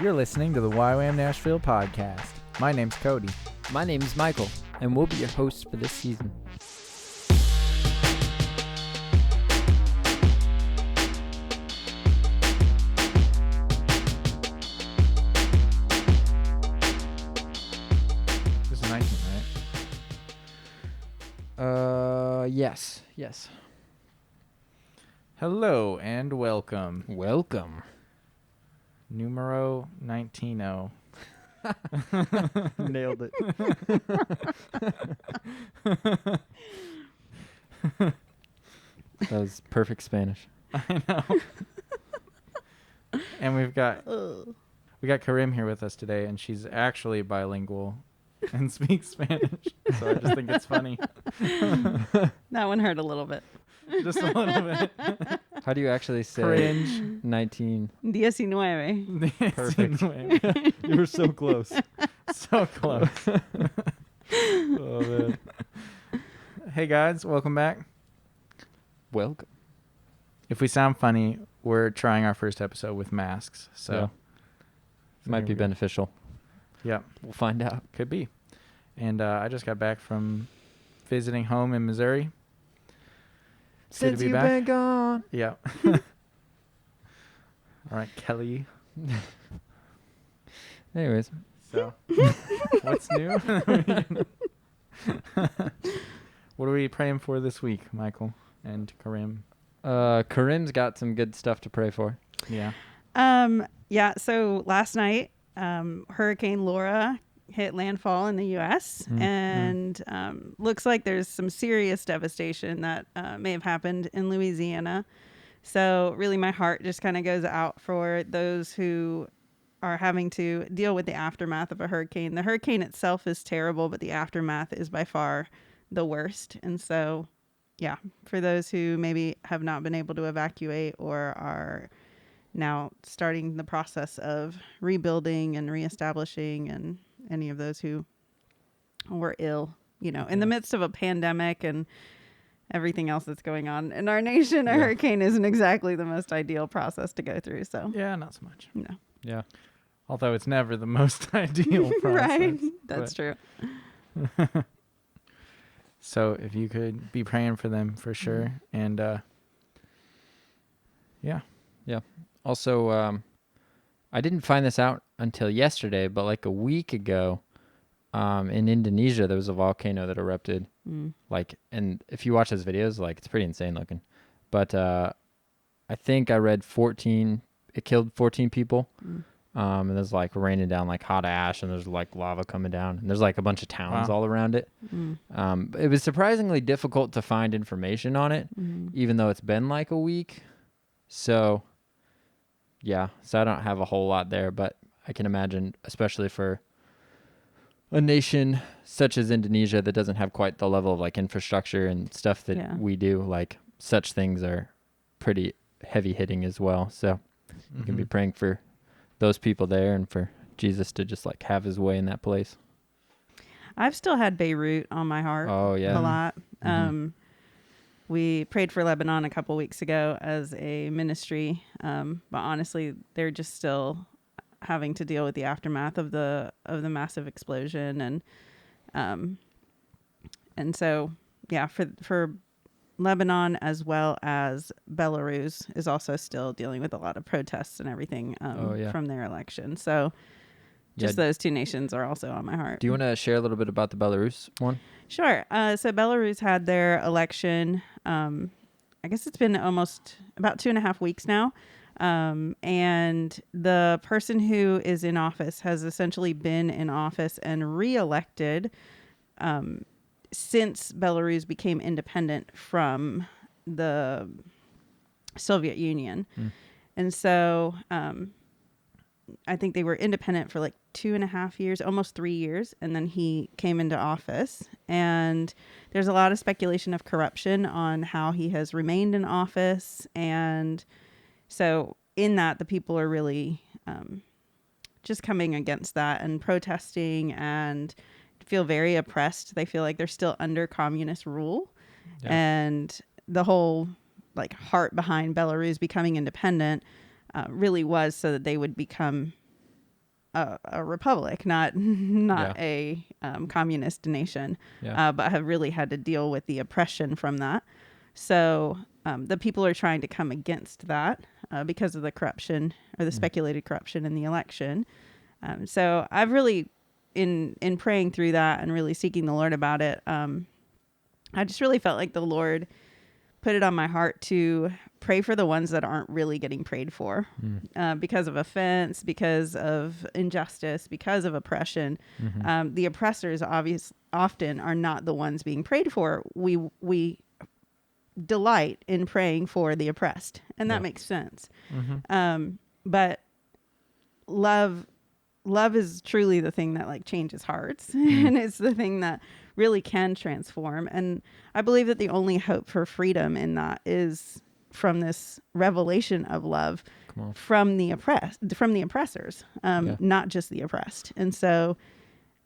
You're listening to the YWAM Nashville podcast. My name's Cody. My name's Michael, and we'll be your hosts for this season. This is 19, right? Yes. Hello and welcome. Welcome. Numero 19. Nailed it. That was perfect Spanish. I know. And we got Karim here with us today, and she's actually bilingual and speaks Spanish. So I just think it's funny. That one hurt a little bit. Just a little bit. How do you actually say Cringe. 19. Perfect. You were so close. So close. Oh, man. Hey guys, welcome back. Welcome. If we sound funny, we're trying our first episode with masks, so Might be beneficial. Yeah, We'll find out. could be. And I just got back from visiting home in Missouri. It's good to be back. Been gone. Yeah. All right, Kelly. Anyways, So, what's new? What are we praying for this week, Michael and Karim? Karim's got some good stuff to pray for. Yeah. So last night, Hurricane Laura hit landfall in the U.S. and looks like there's some serious devastation that may have happened in Louisiana. So really my heart just kind of goes out for those who are having to deal with the aftermath of a hurricane. The hurricane itself is terrible, but the aftermath is by far the worst. And so, yeah, for those who maybe have not been able to evacuate or are now starting the process of rebuilding and reestablishing, and any of those who were ill, in the midst of a pandemic and everything else that's going on in our nation, a hurricane isn't exactly the most ideal process to go through. So Yeah, not so much. no, Yeah. Although it's never the most ideal process. right? That's true. So if you could be praying for them for sure. And Also, I didn't find this out until yesterday, but like a week ago, in Indonesia, there was a volcano that erupted. And if you watch those videos, it's pretty insane looking. But I think I read it killed 14 people. And there's raining down hot ash, and there's lava coming down, and there's a bunch of towns all around it. It was surprisingly difficult to find information on it, even though it's been a week. So I don't have a whole lot there, but I can imagine, especially for a nation such as Indonesia that doesn't have quite the level of infrastructure and stuff that we do, such things are pretty heavy hitting as well. So you can be praying for those people there and for Jesus to just have his way in that place. I've still had Beirut on my heart. Oh yeah. A lot. We prayed for Lebanon a couple weeks ago as a ministry, but honestly, they're just still having to deal with the aftermath of the massive explosion, and so for Lebanon as well as Belarus is also still dealing with a lot of protests and everything from their election. So just those two nations are also on my heart. Do you want to share a little bit about the Belarus one? Sure. So Belarus had their election. I guess it's been almost about 2.5 weeks now. And the person who is in office has essentially been in office and reelected since Belarus became independent from the Soviet Union. And so I think they were independent for 2.5 years, almost 3 years, and then he came into office. And there's a lot of speculation of corruption on how he has remained in office. And so in that, the people are really just coming against that and protesting and feel very oppressed. They feel like they're still under communist rule. And the whole heart behind Belarus becoming independent really was so that they would become a republic, not a communist nation, but have really had to deal with the oppression from that. So the people are trying to come against that because of the corruption or the speculated corruption in the election. So I've really, in praying through that and really seeking the Lord about it, I just really felt like the Lord put it on my heart to pray for the ones that aren't really getting prayed for because of offense, because of injustice, because of oppression. The oppressors often are not the ones being prayed for. We delight in praying for the oppressed, and that makes sense. But love is truly the thing that like changes hearts and it's the thing that really can transform. And I believe that the only hope for freedom in that is from this revelation of love from the oppressors, not just the oppressed. And so,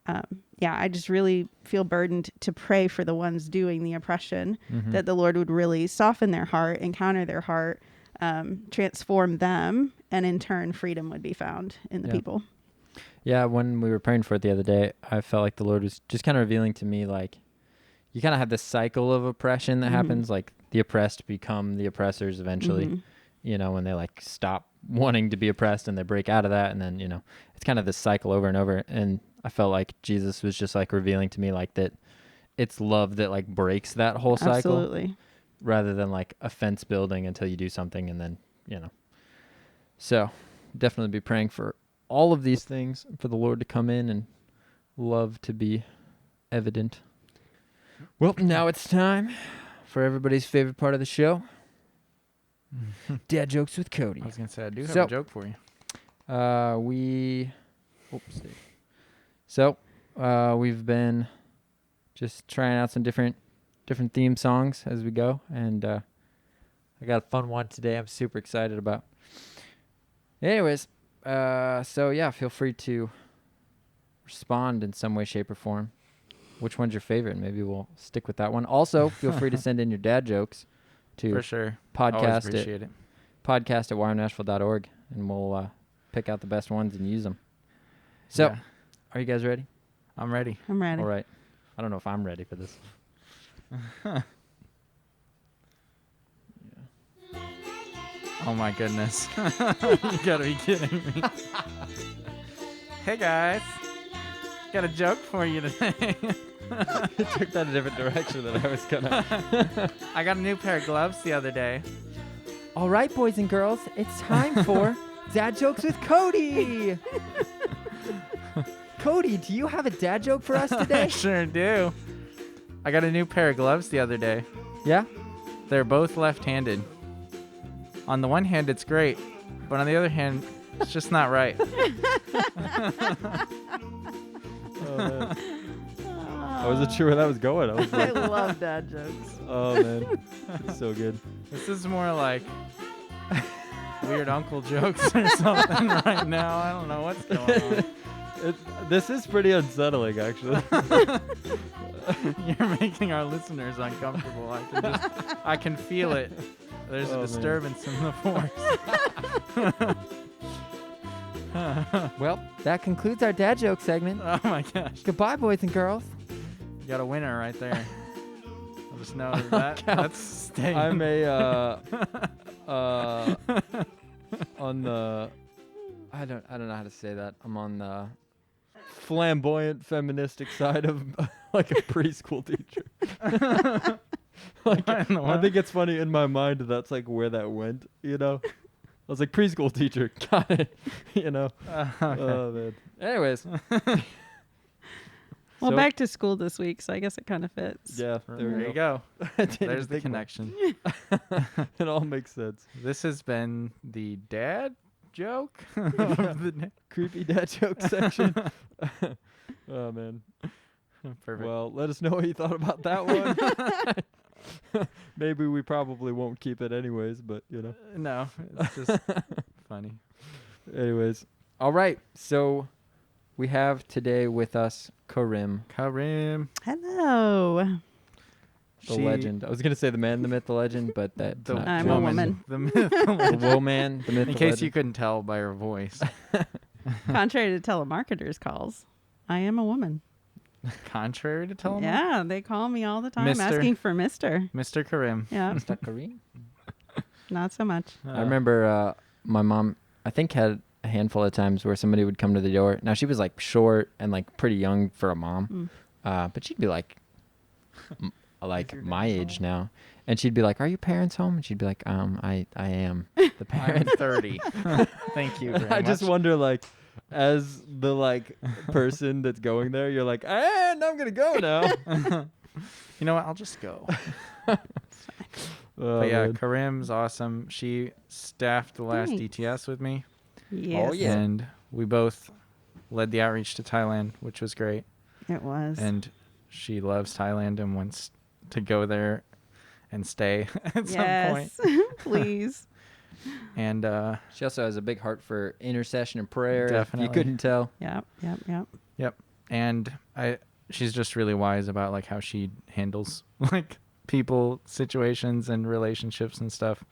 I just really feel burdened to pray for the ones doing the oppression, that the Lord would really soften their heart, encounter their heart, transform them, and in turn, freedom would be found in the people. Yeah, when we were praying for it the other day, I felt like the Lord was just kind of revealing to me, like, you kind of have this cycle of oppression that happens, like the oppressed become the oppressors eventually, you know, when they like stop wanting to be oppressed and they break out of that. And then, you know, it's kind of this cycle over and over. And I felt like Jesus was just like revealing to me like that it's love that like breaks that whole cycle. Absolutely. Rather than like a fence building until you do something and then, you know. So definitely be praying for all of these things, for the Lord to come in and love to be evident. Well, now it's time for everybody's favorite part of the show. Dad jokes with Cody. I was going to say, I do have a joke for you. We've been just trying out some different theme songs as we go, and I got a fun one today I'm super excited about. Anyways, feel free to respond in some way, shape, or form. Which one's your favorite? Maybe we'll stick with that one. Also, feel free to send in your dad jokes to for sure. podcast at YWAMNashville.org, and we'll pick out the best ones and use them. So, Are you guys ready? I'm ready. I'm ready. All right. I don't know if I'm ready for this. Oh my goodness. You gotta be kidding me. Hey guys. Got a joke for you today. You took that a different direction than I was gonna. I got a new pair of gloves the other day. All right, boys and girls, it's time for Dad Jokes with Cody. Cody, do you have a dad joke for us today? I sure do. I got a new pair of gloves the other day. Yeah? They're both left-handed. On the one hand, it's great, but on the other hand, it's just not right. I wasn't sure where that was going. I was I like, love dad jokes. oh man, it's so good. This is more like weird uncle jokes or something right now. I don't know what's going on. This is pretty unsettling, actually. You're making our listeners uncomfortable. I can feel it. There's a disturbance in the force. Well, that concludes our dad joke segment. Oh my gosh. Goodbye, boys and girls. You got a winner right there. I'll just know that's staying. I'm on the I don't know how to say that. I'm on the flamboyant feministic side of like a preschool teacher. Like I think it's funny in my mind that's like where that went, you know. I was like preschool teacher, got it, you know. Okay. Oh man. Anyways. Well, So- back to school this week, so I guess it kind of fits. Yeah, There you go. There's the connection. It all makes sense. This has been the dad joke of the day. Creepy dad joke section. Oh man. Perfect. Well, let us know what you thought about that one. Maybe we probably won't keep it anyways, but you know. No, it's just funny. Anyways. All right. So we have today with us Karim, Karim. Hello. the legend. I was going to say the man, the myth, the legend, but that's not I'm true. a woman. The myth, the The legend. woman, the myth, In the case legend. you couldn't tell by her voice. Contrary to telemarketers' calls, I am a woman. Contrary to telemarketing. Yeah, they call me all the time Mister. asking for Mister. Mr. Karim. Yeah, Mr. Karim? not so much. I remember my mom, I think, had a handful of times where somebody would come to the door. Now, she was like short and like pretty young for a mom, but she'd be like my age now. And she'd be like, "Are your parents home?" And she'd be like, I am the parent." I'm 30. Thank you very I just much. wonder, like, as the like person that's going there, you're like, "And I'm gonna go now." You know what? I'll just go. Oh, But yeah, man. Karim's awesome. She staffed the last Thanks. DTS with me. Yes, yeah. And we both led the outreach to Thailand, which was great. it was. And she loves Thailand and wants to go there and stay at some point. Please. And She also has a big heart for intercession and prayer. If Definitely. you couldn't tell. Yep. and she's just really wise about like how she handles like people, situations, and relationships and stuff.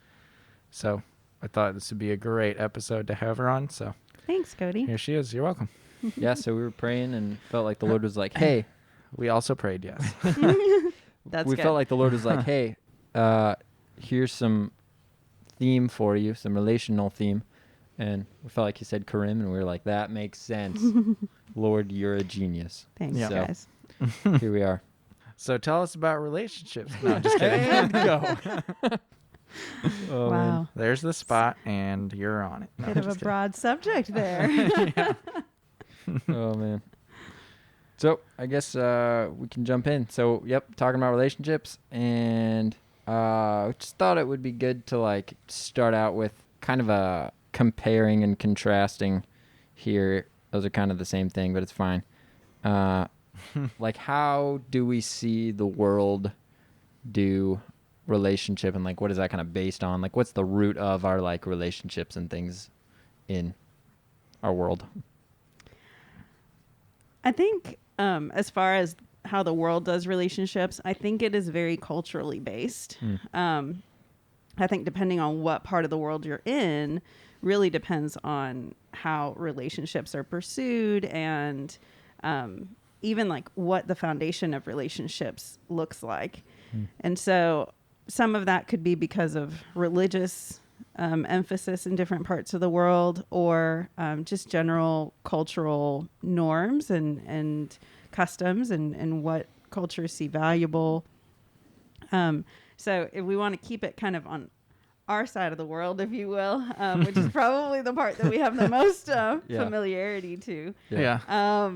So I thought this would be a great episode to have her on. So Thanks, Cody. here she is. You're welcome. Yeah, so we were praying and felt like the Lord was like, "Hey." We also prayed, yes. That's We good. felt like the Lord was like, "Hey, here's some theme for you, some relational theme." And we felt like he said Karim, and we were like, "That makes sense." Lord, you're a genius. Thanks, Yeah. So- guys. Here we are. So tell us about relationships. No, just kidding. And go. Oh, man. Wow. There's the spot, and you're on it. No, Bit of a just kidding. broad subject there. Oh, man. So I guess we can jump in. So, yep, talking about relationships, and just thought it would be good to like start out with kind of a comparing and contrasting here. Those are kind of the same thing, but it's fine. Like, how do we see the world do relationship, and like what is that kind of based on? Like, what's the root of our like relationships and things in our world? I think as far as how the world does relationships, I think it is very culturally based. I think depending on what part of the world you're in really depends on how relationships are pursued, and even like what the foundation of relationships looks like. And so some of that could be because of religious emphasis in different parts of the world, or just general cultural norms and customs and what cultures see valuable. So if we want to keep it kind of on our side of the world, if you will, which is probably the part that we have the most familiarity to. Yeah.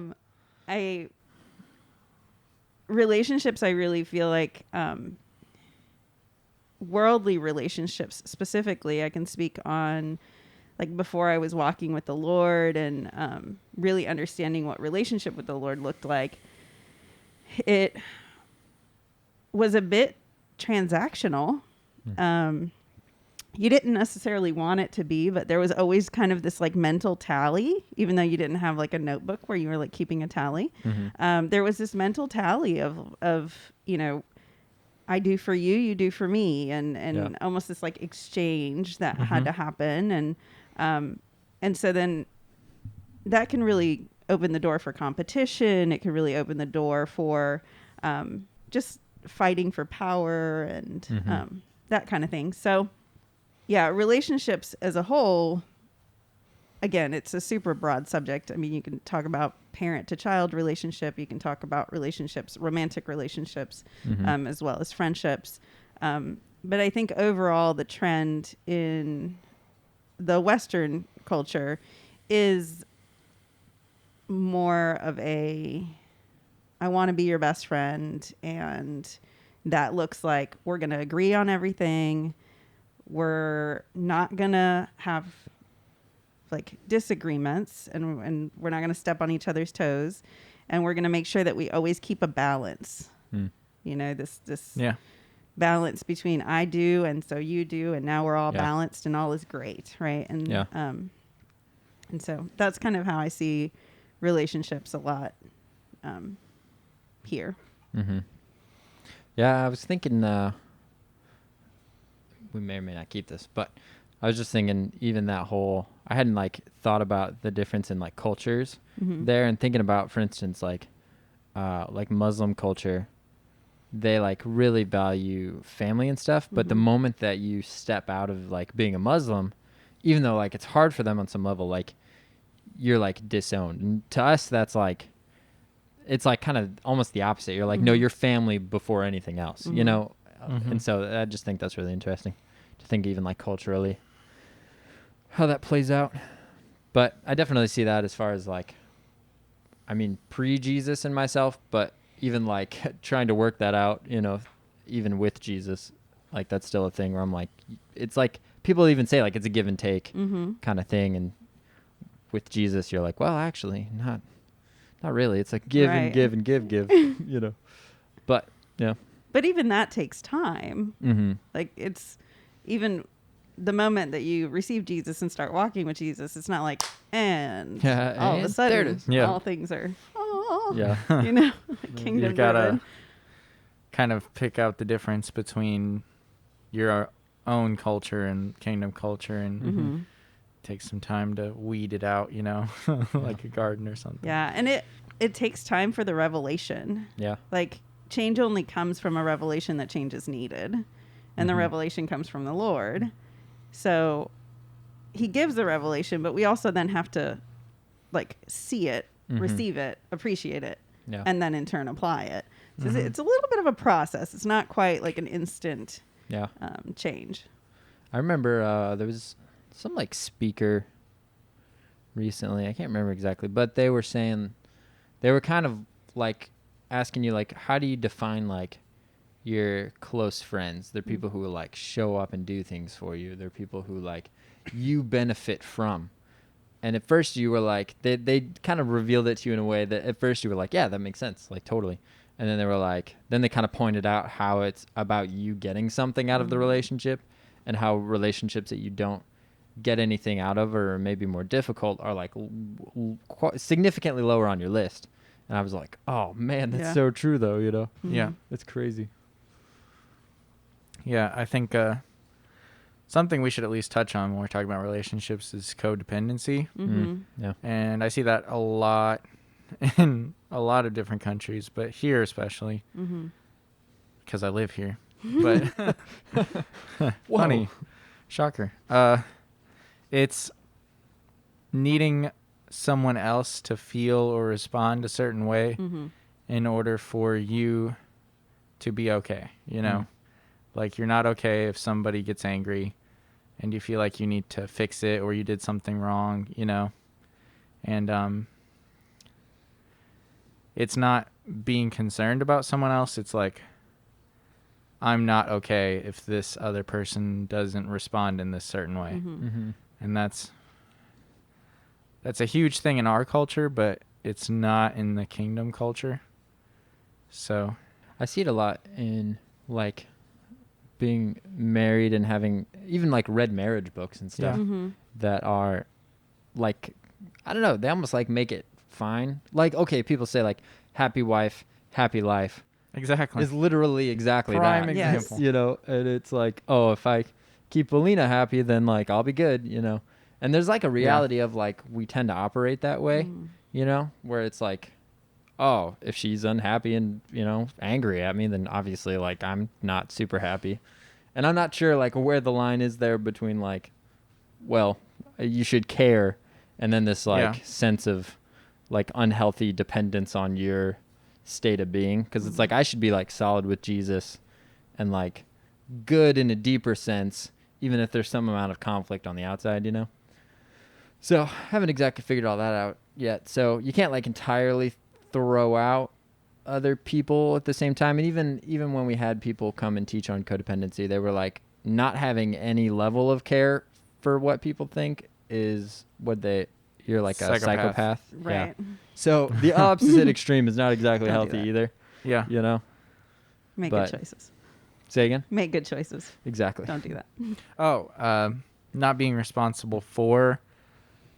Relationships, I really feel like worldly relationships specifically, I can speak on like before I was walking with the Lord and really understanding what relationship with the Lord looked like. It was a bit transactional. You didn't necessarily want it to be, but there was always kind of this like mental tally, even though you didn't have like a notebook where you were like keeping a tally. There was this mental tally of, you know, I do for you, you do for me. And almost this like exchange that had to happen. And so then that can really open the door for competition. It can really open the door for just fighting for power and that kind of thing. So yeah, relationships as a whole, again, it's a super broad subject. I mean, you can talk about parent to child relationship. You can talk about relationships, romantic relationships, as well as friendships. But I think overall the trend in the Western culture is more of a, I want to be your best friend. And that looks like we're going to agree on everything. We're not going to have like disagreements, and we're not going to step on each other's toes, and we're going to make sure that we always keep a balance. You know, this balance between I do and so you do, and now we're all balanced and all is great, right? And and so that's kind of how I see relationships a lot here. Yeah, I was thinking we may or may not keep this, but I was just thinking, even that whole, I hadn't like thought about the difference in like cultures there, and thinking about, for instance, like Muslim culture, they like really value family and stuff. But the moment that you step out of like being a Muslim, even though like it's hard for them on some level, like you're like disowned. And to us, that's like, it's like kind of almost the opposite. You're like, no, you're family before anything else, you know? And so I just think that's really interesting to think even like culturally how that plays out. But I definitely see that as far as like, I mean, pre-Jesus and myself, but even like trying to work that out, you know, even with Jesus, like that's still a thing where I'm like, it's like people even say like it's a give and take kind of thing. And with Jesus, you're like, well, actually not really. It's like give and give and give, you know, but yeah. But even that takes time. Like it's even the moment that you receive Jesus and start walking with Jesus, it's not like, and all of a sudden, there it is. all things are, Yeah. you know, kingdom You've got to driven. kind of pick out the difference between your own culture and kingdom culture, and take some time to weed it out, you know, like a garden or something. Yeah, and it takes time for the revelation. Yeah. Like change only comes from a revelation that change is needed, and the revelation comes from the Lord. So he gives the revelation, but we also then have to like see it, receive it, appreciate it, and then in turn apply it. So it's a little bit of a process. It's not quite like an instant change. I remember there was some like speaker recently, I can't remember exactly, but they were saying, they were kind of like asking you like, how do you define like your close friends? They're people who will like show up and do things for you. They're people who like you benefit from. And at first you were like, they kind of revealed it to you in a way that at first you were like, yeah, that makes sense, like totally. And then they were like, then they kind of pointed out how it's about you getting something out of the relationship, and how relationships that you don't get anything out of or maybe more difficult are like significantly lower on your list. And I was like, oh man, that's so true though, you know? Yeah. It's crazy. Yeah, I think something we should at least touch on when we're talking about relationships is codependency. Yeah. And I see that a lot in a lot of different countries, but here especially, because I live here. But funny, shocker. It's needing someone else to feel or respond a certain way in order for you to be okay, you know? Like you're not okay if somebody gets angry and you feel like you need to fix it or you did something wrong, you know? And it's not being concerned about someone else. It's like, I'm not okay if this other person doesn't respond in this certain way. And that's a huge thing in our culture, but it's not in the kingdom culture. So I see it a lot in like being married and having even like read marriage books and stuff that are like, I don't know, they almost like make it fine. Like, okay, people say like happy wife, happy life. exactly. Is literally exactly Prime that. example. You know, and it's like, oh, if I keep Alina happy, then like I'll be good, you know. And there's like a reality of like we tend to operate that way, you know, where it's like, oh, if she's unhappy and, you know, angry at me, then obviously like I'm not super happy. And I'm not sure like where the line is there between like, well, you should care, and then this like sense of like unhealthy dependence on your state of being, because it's like I should be like solid with Jesus and like good in a deeper sense, even if there's some amount of conflict on the outside, you know. So I haven't exactly figured all that out yet. So you can't like entirely throw out other people at the same time. And even when we had people come and teach on codependency, they were like, not having any level of care for what people think is what you're like a psychopath. Right. Yeah. So the opposite extreme is not exactly Don't do healthy that. either. Yeah. You know? Make But- good choices. Say again? Make good choices. Exactly. Don't do that. Oh, not being responsible for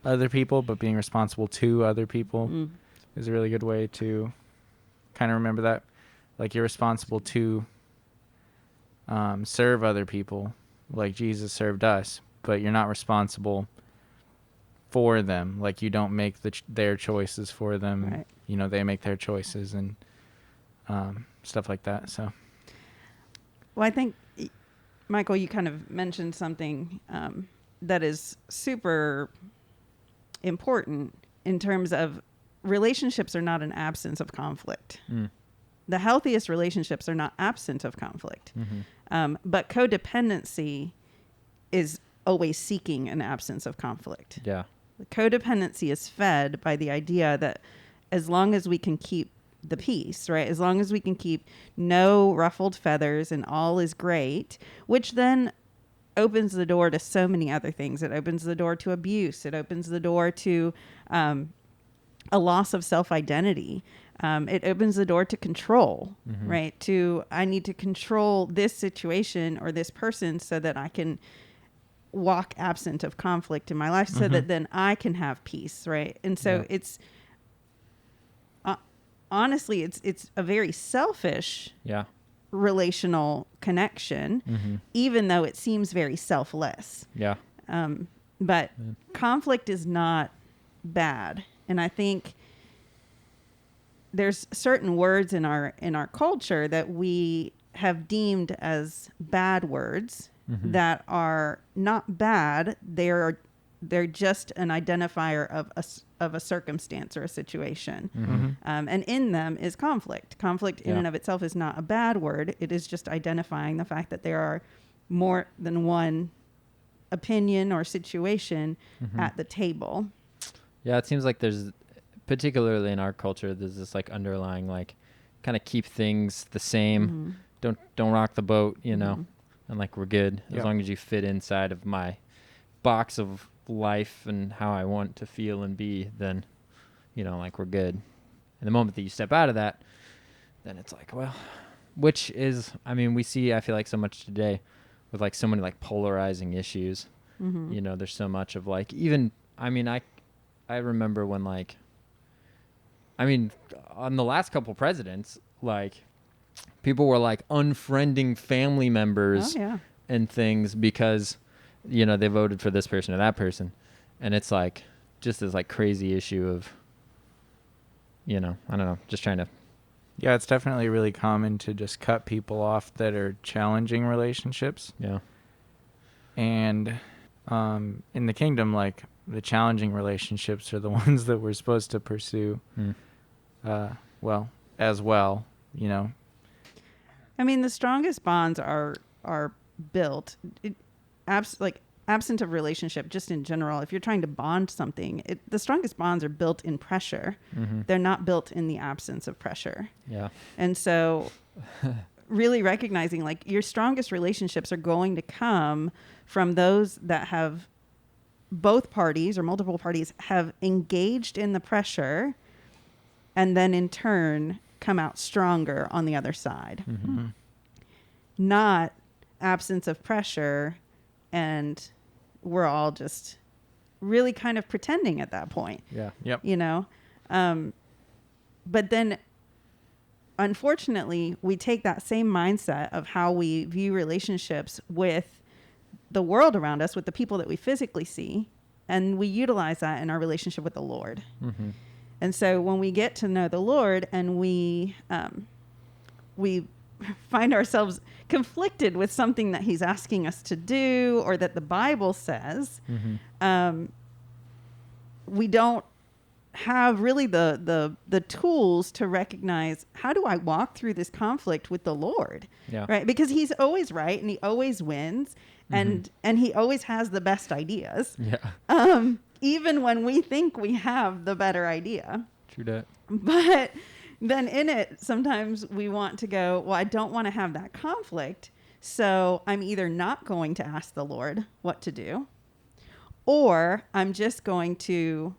other people, but being responsible to other people is a really good way to kind of remember that. Like you're responsible to serve other people like Jesus served us, but you're not responsible for them. Like, you don't make their choices for them. Right. You know, they make their choices and stuff like that. So, Well, I think, Michael, you kind of mentioned something that is super important in terms of relationships are not an absence of conflict. The healthiest relationships are not absent of conflict. But codependency is always seeking an absence of conflict. Yeah. Codependency is fed by the idea that as long as we can keep the peace, right? As long as we can keep no ruffled feathers and all is great, which then opens the door to so many other things. It opens the door to abuse. It opens the door to a loss of self-identity. It opens the door to control, right? To, I need to control this situation or this person so that I can walk absent of conflict in my life so that then I can have peace, right? And so it's honestly, it's a very selfish relational connection, even though it seems very selfless. Yeah. But conflict is not bad. And I think there's certain words in our culture that we have deemed as bad words that are not bad. They're just an identifier of a circumstance or a situation. And in them is conflict. Conflict in and of itself is not a bad word. It is just identifying the fact that there are more than one opinion or situation at the table. Yeah, it seems like there's, particularly in our culture, there's this like underlying like kind of keep things the same. Don't rock the boat, you know, and like we're good as long as you fit inside of my box of life and how I want to feel and be, then, you know, like we're good. And the moment that you step out of that, then it's like, well, which is, I mean, we see, I feel like so much today with like so many like polarizing issues. You know, there's so much of like, even, I mean, I remember when like, I mean, on the last couple presidents, like people were like unfriending family members and things because, you know, they voted for this person or that person. And it's like just this like crazy issue of, you know, I don't know, just trying to. Yeah, it's definitely really common to just cut people off that are challenging relationships. Yeah. And in the kingdom, like, the challenging relationships are the ones that we're supposed to pursue well, as well, you know. I mean, the strongest bonds are built absent of relationship, just in general. If you're trying to bond something, the strongest bonds are built in pressure. They're not built in the absence of pressure. Yeah. And so really recognizing like your strongest relationships are going to come from those that have both parties or multiple parties have engaged in the pressure and then in turn come out stronger on the other side. Not absence of pressure and we're all just really kind of pretending at that point. Yeah. Yep. You know? But then unfortunately we take that same mindset of how we view relationships with the world around us, with the people that we physically see, and we utilize that in our relationship with the Lord. And so when we get to know the Lord and we find ourselves conflicted with something that he's asking us to do or that the Bible says, we don't have really the tools to recognize, how do I walk through this conflict with the Lord? Right? Because he's always right and he always wins and he always has the best ideas. Even when we think we have the better idea. True that. But then in it, sometimes we want to go, well, I don't want to have that conflict. So I'm either not going to ask the Lord what to do, or I'm just going to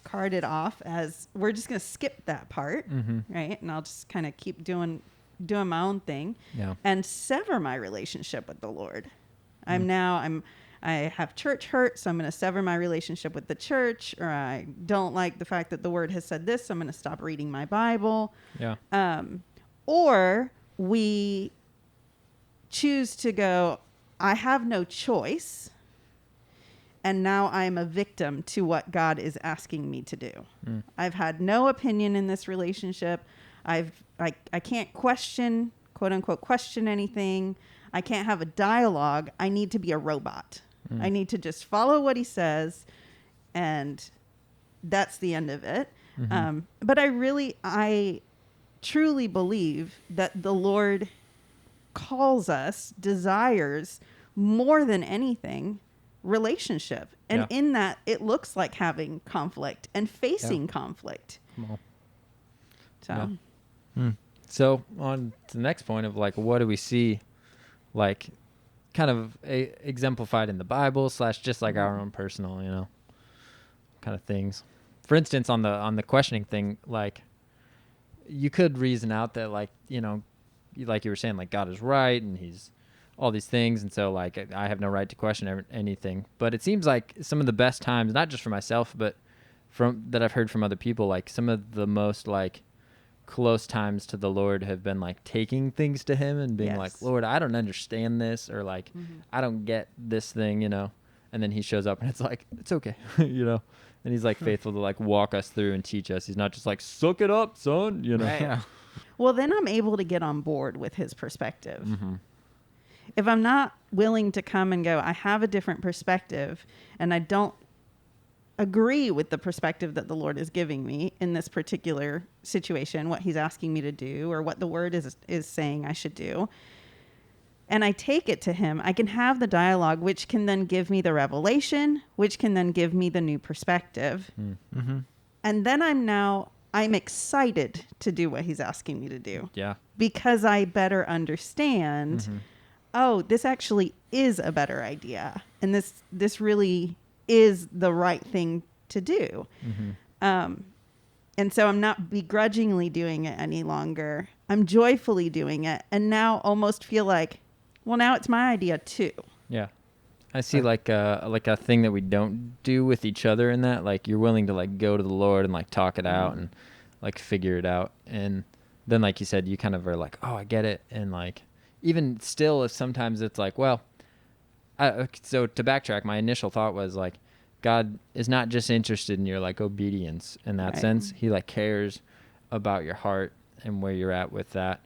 card it off as we're just going to skip that part. Right. And I'll just kind of keep doing my own thing and sever my relationship with the Lord. I have church hurt, so I'm going to sever my relationship with the church, or I don't like the fact that the word has said this, so I'm going to stop reading my Bible. Or we choose to go, I have no choice and now I'm a victim to what God is asking me to do. I've had no opinion in this relationship. I can't question, quote unquote, question anything. I can't have a dialogue. I need to be a robot. I need to just follow what he says, and that's the end of it. But I truly believe that the Lord calls us, desires more than anything, relationship. And in that, it looks like having conflict and facing conflict. So, So on to the next point of like, what do we see, like, kind of exemplified in the Bible / just like our own personal, kind of things. For instance, on the questioning thing, like, you could reason out that, like, like you were saying, like, God is right and he's all these things, and so, like, I have no right to question anything. But it seems like some of the best times, not just for myself, but from that I've heard from other people, like some of the most like close times to the Lord have been like taking things to him and being like, Lord, I don't understand this, or like, I don't get this thing, and then he shows up and it's like, it's okay, and he's like faithful to like walk us through and teach us. He's not just like, suck it up, son, Right. Yeah. well, then I'm able to get on board with his perspective. If I'm not willing to come and go, I have a different perspective and I don't agree with the perspective that the Lord is giving me in this particular situation, what he's asking me to do, or what the word is saying I should do, and I take it to him, I can have the dialogue, which can then give me the revelation, which can then give me the new perspective. And then I'm excited to do what he's asking me to do. Yeah. Because I better understand, oh, this actually is a better idea. And this really is the right thing to do. And so I'm not begrudgingly doing it any longer. I'm joyfully doing it, and now almost feel like, well, now it's my idea too. Yeah. I see like a thing that we don't do with each other in that, like, you're willing to like go to the Lord and like talk it out and like figure it out. And then, like you said, you kind of are like, oh, I get it. And like, even still, if sometimes it's like, well, so to backtrack, my initial thought was like, God is not just interested in your like obedience in that sense. He like cares about your heart and where you're at with that.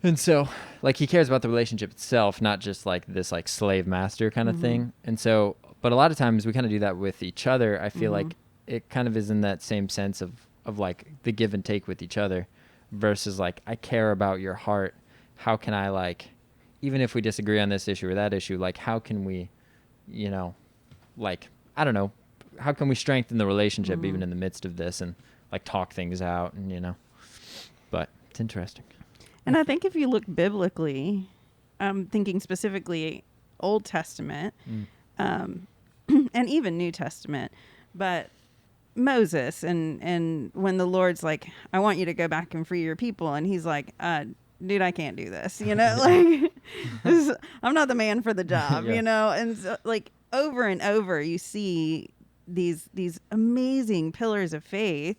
And so like, he cares about the relationship itself, not just like this like slave master kind of thing. And so, but a lot of times we kind of do that with each other. I feel like it kind of is in that same sense of like the give and take with each other versus like, I care about your heart. How can I like, even if we disagree on this issue or that issue, like, how can we, like, I don't know, how can we strengthen the relationship even in the midst of this and like talk things out and, but it's interesting. And I think if you look biblically, thinking specifically Old Testament, and even New Testament, but Moses and when the Lord's like, I want you to go back and free your people. And he's like, dude, I can't do this, like, I'm not the man for the job, and so, like, over and over you see these amazing pillars of faith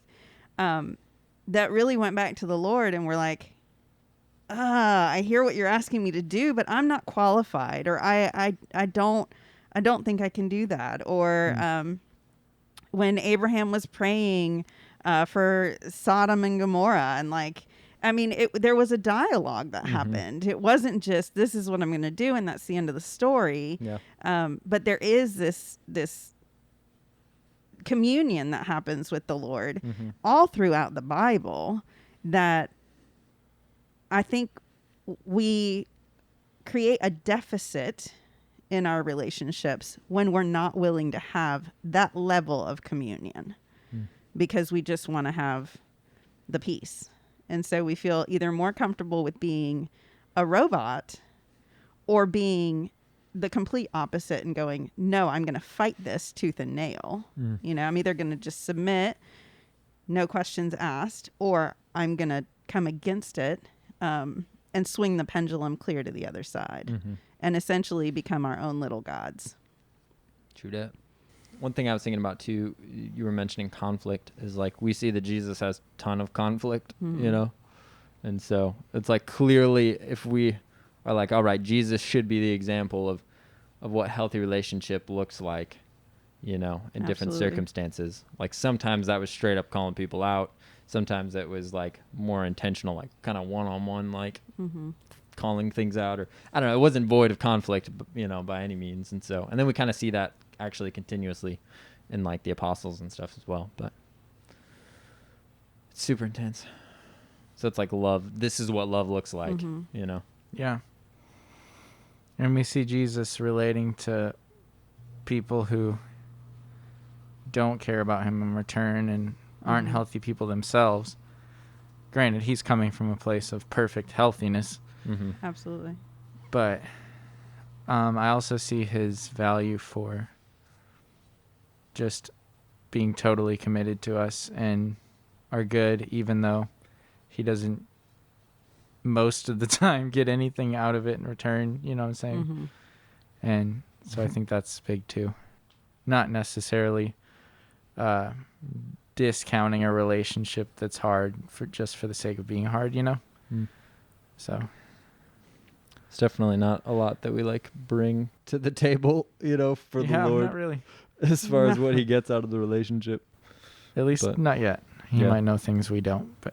that really went back to the Lord and were like, I hear what you're asking me to do, but I'm not qualified, or I don't think I can do that. Or when Abraham was praying for Sodom and Gomorrah, and like, I mean, there was a dialogue that happened. It wasn't just, this is what I'm going to do, and that's the end of the story. Yeah. But there is this communion that happens with the Lord all throughout the Bible that I think we create a deficit in our relationships when we're not willing to have that level of communion because we just want to have the peace. And so we feel either more comfortable with being a robot or being the complete opposite and going, no, I'm going to fight this tooth and nail. I'm either going to just submit, no questions asked, or I'm going to come against it and swing the pendulum clear to the other side and essentially become our own little gods. True that. One thing I was thinking about too, you were mentioning conflict, is like, we see that Jesus has a ton of conflict, and so it's like, clearly if we are like, all right, Jesus should be the example of what healthy relationship looks like, you know, in different Absolutely. circumstances. Like sometimes that was straight up calling people out. Sometimes it was like more intentional, like kind of one-on-one, like calling things out, or I don't know. It wasn't void of conflict, you know, by any means. And then we kind of see that actually continuously in like the apostles and stuff as well. But it's super intense. So it's like love. This is what love looks like, you know? Yeah. And we see Jesus relating to people who don't care about him in return and aren't healthy people themselves. Granted, he's coming from a place of perfect healthiness. Absolutely. But I also see his value for just being totally committed to us and our good, even though he doesn't most of the time get anything out of it in return. You know what I'm saying? And so I think that's big too. Not necessarily discounting a relationship that's hard for just for the sake of being hard, you know? So it's definitely not a lot that we like bring to the table, you know, for the Lord, not really. as far as what he gets out of the relationship. At least But- not yet. He Yeah. might know things we don't, but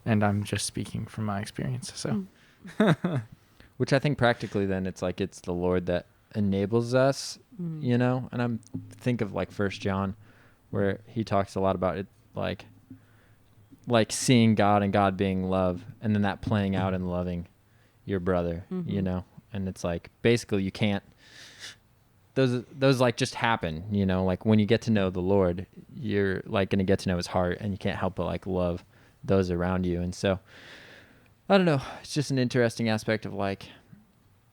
and I'm just speaking from my experience. So Which I think practically then it's like it's the Lord that enables us, you know? And I'm think of like 1 John where he talks a lot about it like seeing God and God being love, and then that playing out and loving your brother, you know? And it's like basically you can't those like just happen, you know? Like when you get to know the Lord, you're like going to get to know his heart, and you can't help but like love those around you. And so I don't know, it's just an interesting aspect of like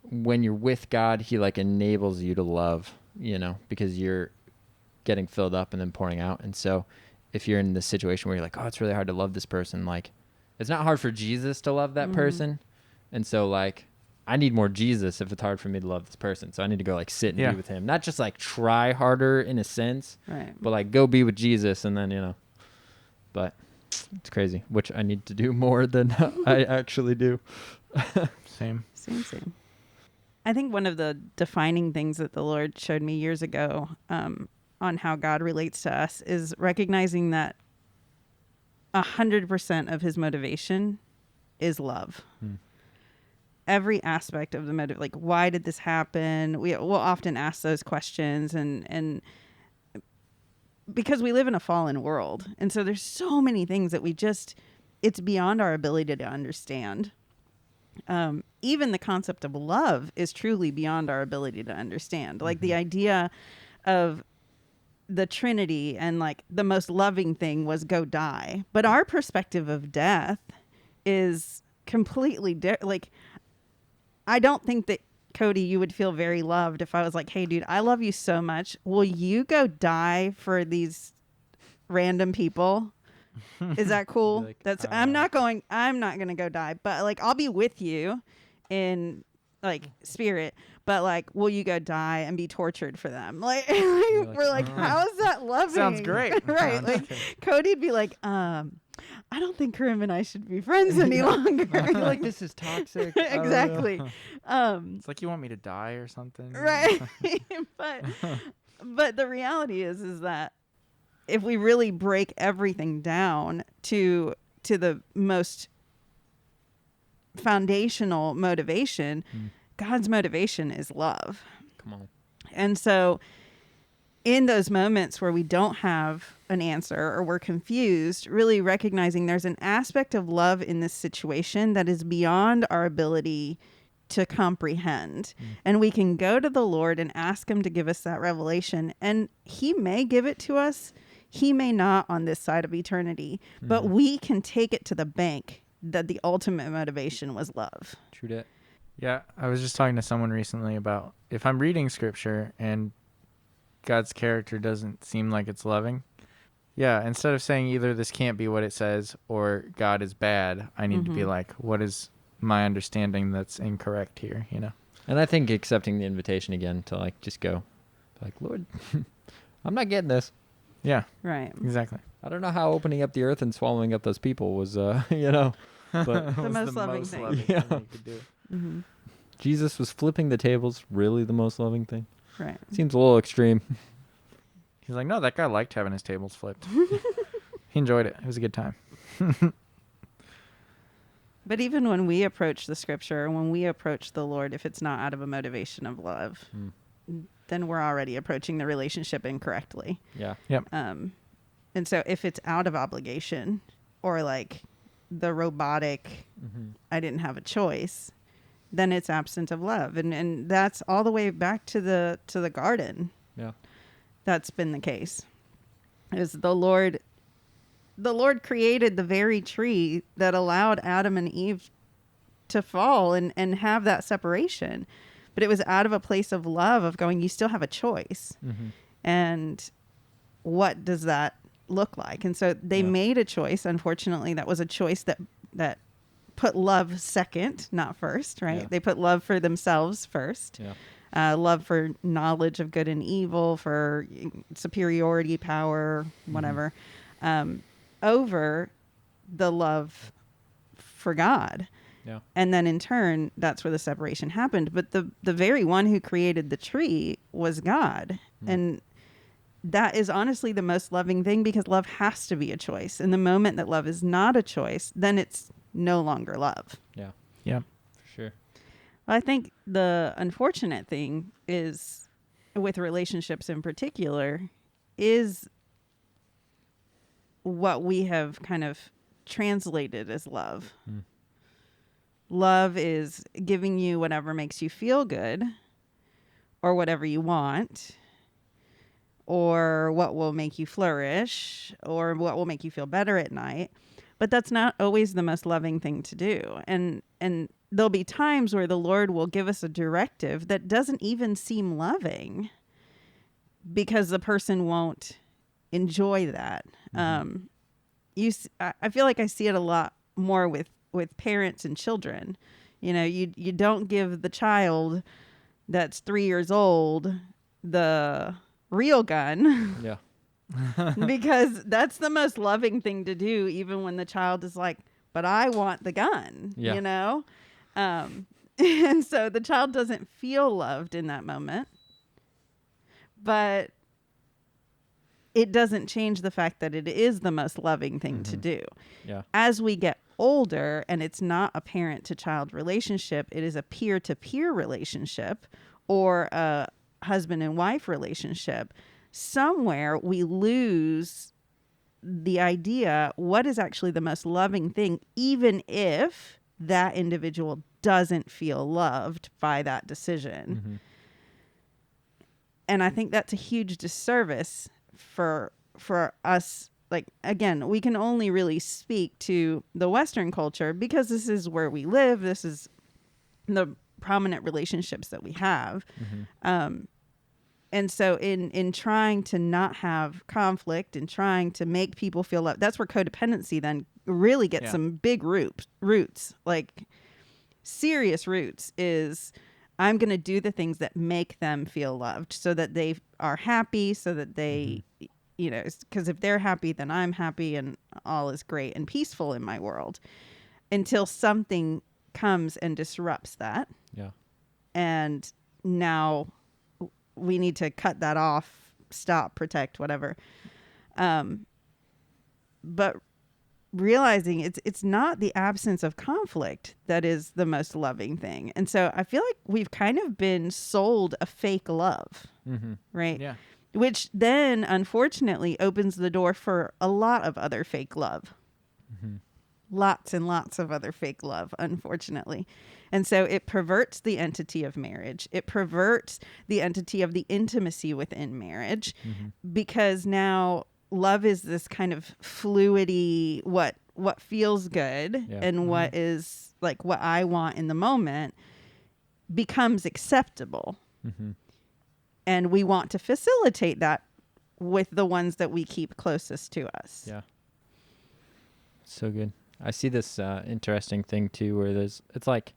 when you're with God, he like enables you to love, you know, because you're getting filled up and then pouring out. And so if you're in this situation where you're like, oh, it's really hard to love this person, like it's not hard for Jesus to love that person. And so like I need more Jesus if it's hard for me to love this person. So I need to go like sit and be with him, not just like try harder in a sense, Right. but like go be with Jesus. And then, you know, but it's crazy, which I need to do more than I actually do. same. Same. I think one of the defining things that the Lord showed me years ago on how God relates to us is recognizing that 100% of his motivation is love. Every aspect of the motive, like why did this happen? We'll often ask those questions, and because we live in a fallen world, and so there's so many things that it's beyond our ability to understand. Even the concept of love is truly beyond our ability to understand. Like the idea of the Trinity and like the most loving thing was go die. But our perspective of death is completely different. Like, I don't think that, Cody, you would feel very loved if I was like, hey, dude, I love you so much. Will you go die for these random people? Is that cool? Like, I'm not going to go die, but like, I'll be with you in like spirit, but like, will you go die and be tortured for them? Like, we're like, how is that loving? Sounds great. Right. Like Cody'd be like, I don't think Karim and I should be friends any longer. Like this is toxic. Exactly. It's like you want me to die or something. Right. but the reality is that if we really break everything down to the most foundational motivation, God's motivation is love. Come on. And so in those moments where we don't have an answer or we're confused, really recognizing there's an aspect of love in this situation that is beyond our ability to comprehend. And we can go to the Lord and ask him to give us that revelation. And he may give it to us. He may not on this side of eternity, but we can take it to the bank that the ultimate motivation was love. True that. Yeah, I was just talking to someone recently about if I'm reading scripture and God's character doesn't seem like it's loving. Yeah, instead of saying either this can't be what it says or God is bad, I need to be like, what is my understanding that's incorrect here, you know? And I think accepting the invitation again to like just go, like, Lord, I'm not getting this. Yeah, Right. exactly. I don't know how opening up the earth and swallowing up those people was, you know, but The most loving thing. Yeah. thing you could do. Mm-hmm. Jesus was flipping the tables, really the most loving thing. Right. Seems a little extreme. He's like, no, that guy liked having his tables flipped. He enjoyed it. It was a good time. But even when we approach the scripture, when we approach the Lord, if it's not out of a motivation of love, then we're already approaching the relationship incorrectly. Yeah. Yep. And so if it's out of obligation or like the robotic, I didn't have a choice, then it's absent of love. And that's all the way back to the garden. Yeah. That's been the case. Is the Lord created the very tree that allowed Adam and Eve to fall and have that separation. But it was out of a place of love of going, you still have a choice. And what does that look like? And so they made a choice. Unfortunately, that was a choice that put love second, not first, right? Yeah. They put love for themselves first. Yeah. Love for knowledge of good and evil, for superiority, power, whatever, over the love for God. Yeah. And then in turn, that's where the separation happened. But the very one who created the tree was God. And that is honestly the most loving thing, because love has to be a choice. And the moment that love is not a choice, then it's no longer love. Yeah. Yeah. For sure. I think the unfortunate thing is, with relationships in particular, is what we have kind of translated as love. Love is giving you whatever makes you feel good, or whatever you want, or what will make you flourish, or what will make you feel better at night. But that's not always the most loving thing to do. And there'll be times where the Lord will give us a directive that doesn't even seem loving, because the person won't enjoy that. I feel like I see it a lot more with parents and children. You know, you don't give the child that's 3 years old the real gun. Yeah. Because that's the most loving thing to do, even when the child is like, but I want the gun, Yeah. you know? And so the child doesn't feel loved in that moment, but it doesn't change the fact that it is the most loving thing to do. Yeah. As we get older, and it's not a parent to child relationship, it is a peer to peer relationship, or a husband and wife relationship, somewhere we lose the idea what is actually the most loving thing, even if that individual doesn't feel loved by that decision. And I think that's a huge disservice for us. Like, again, we can only really speak to the Western culture because this is where we live. This is the prominent relationships that we have. And so in trying to not have conflict and trying to make people feel loved, that's where codependency then really gets some big roots, like serious roots. Is I'm going to do the things that make them feel loved so that they are happy, so that they, you know, because if they're happy, then I'm happy and all is great and peaceful in my world, until something comes and disrupts that. Yeah. And now we need to cut that off, stop, protect, whatever. But realizing it's not the absence of conflict that is the most loving thing. And so I feel like we've kind of been sold a fake love, right? Yeah. Which then unfortunately opens the door for a lot of other fake love. Lots and lots of other fake love, unfortunately. And so it perverts the entity of marriage. It perverts the entity of the intimacy within marriage, because now love is this kind of fluidity, what feels good and what is like what I want in the moment becomes acceptable. And we want to facilitate that with the ones that we keep closest to us. Yeah. So good. I see this interesting thing too, where it's like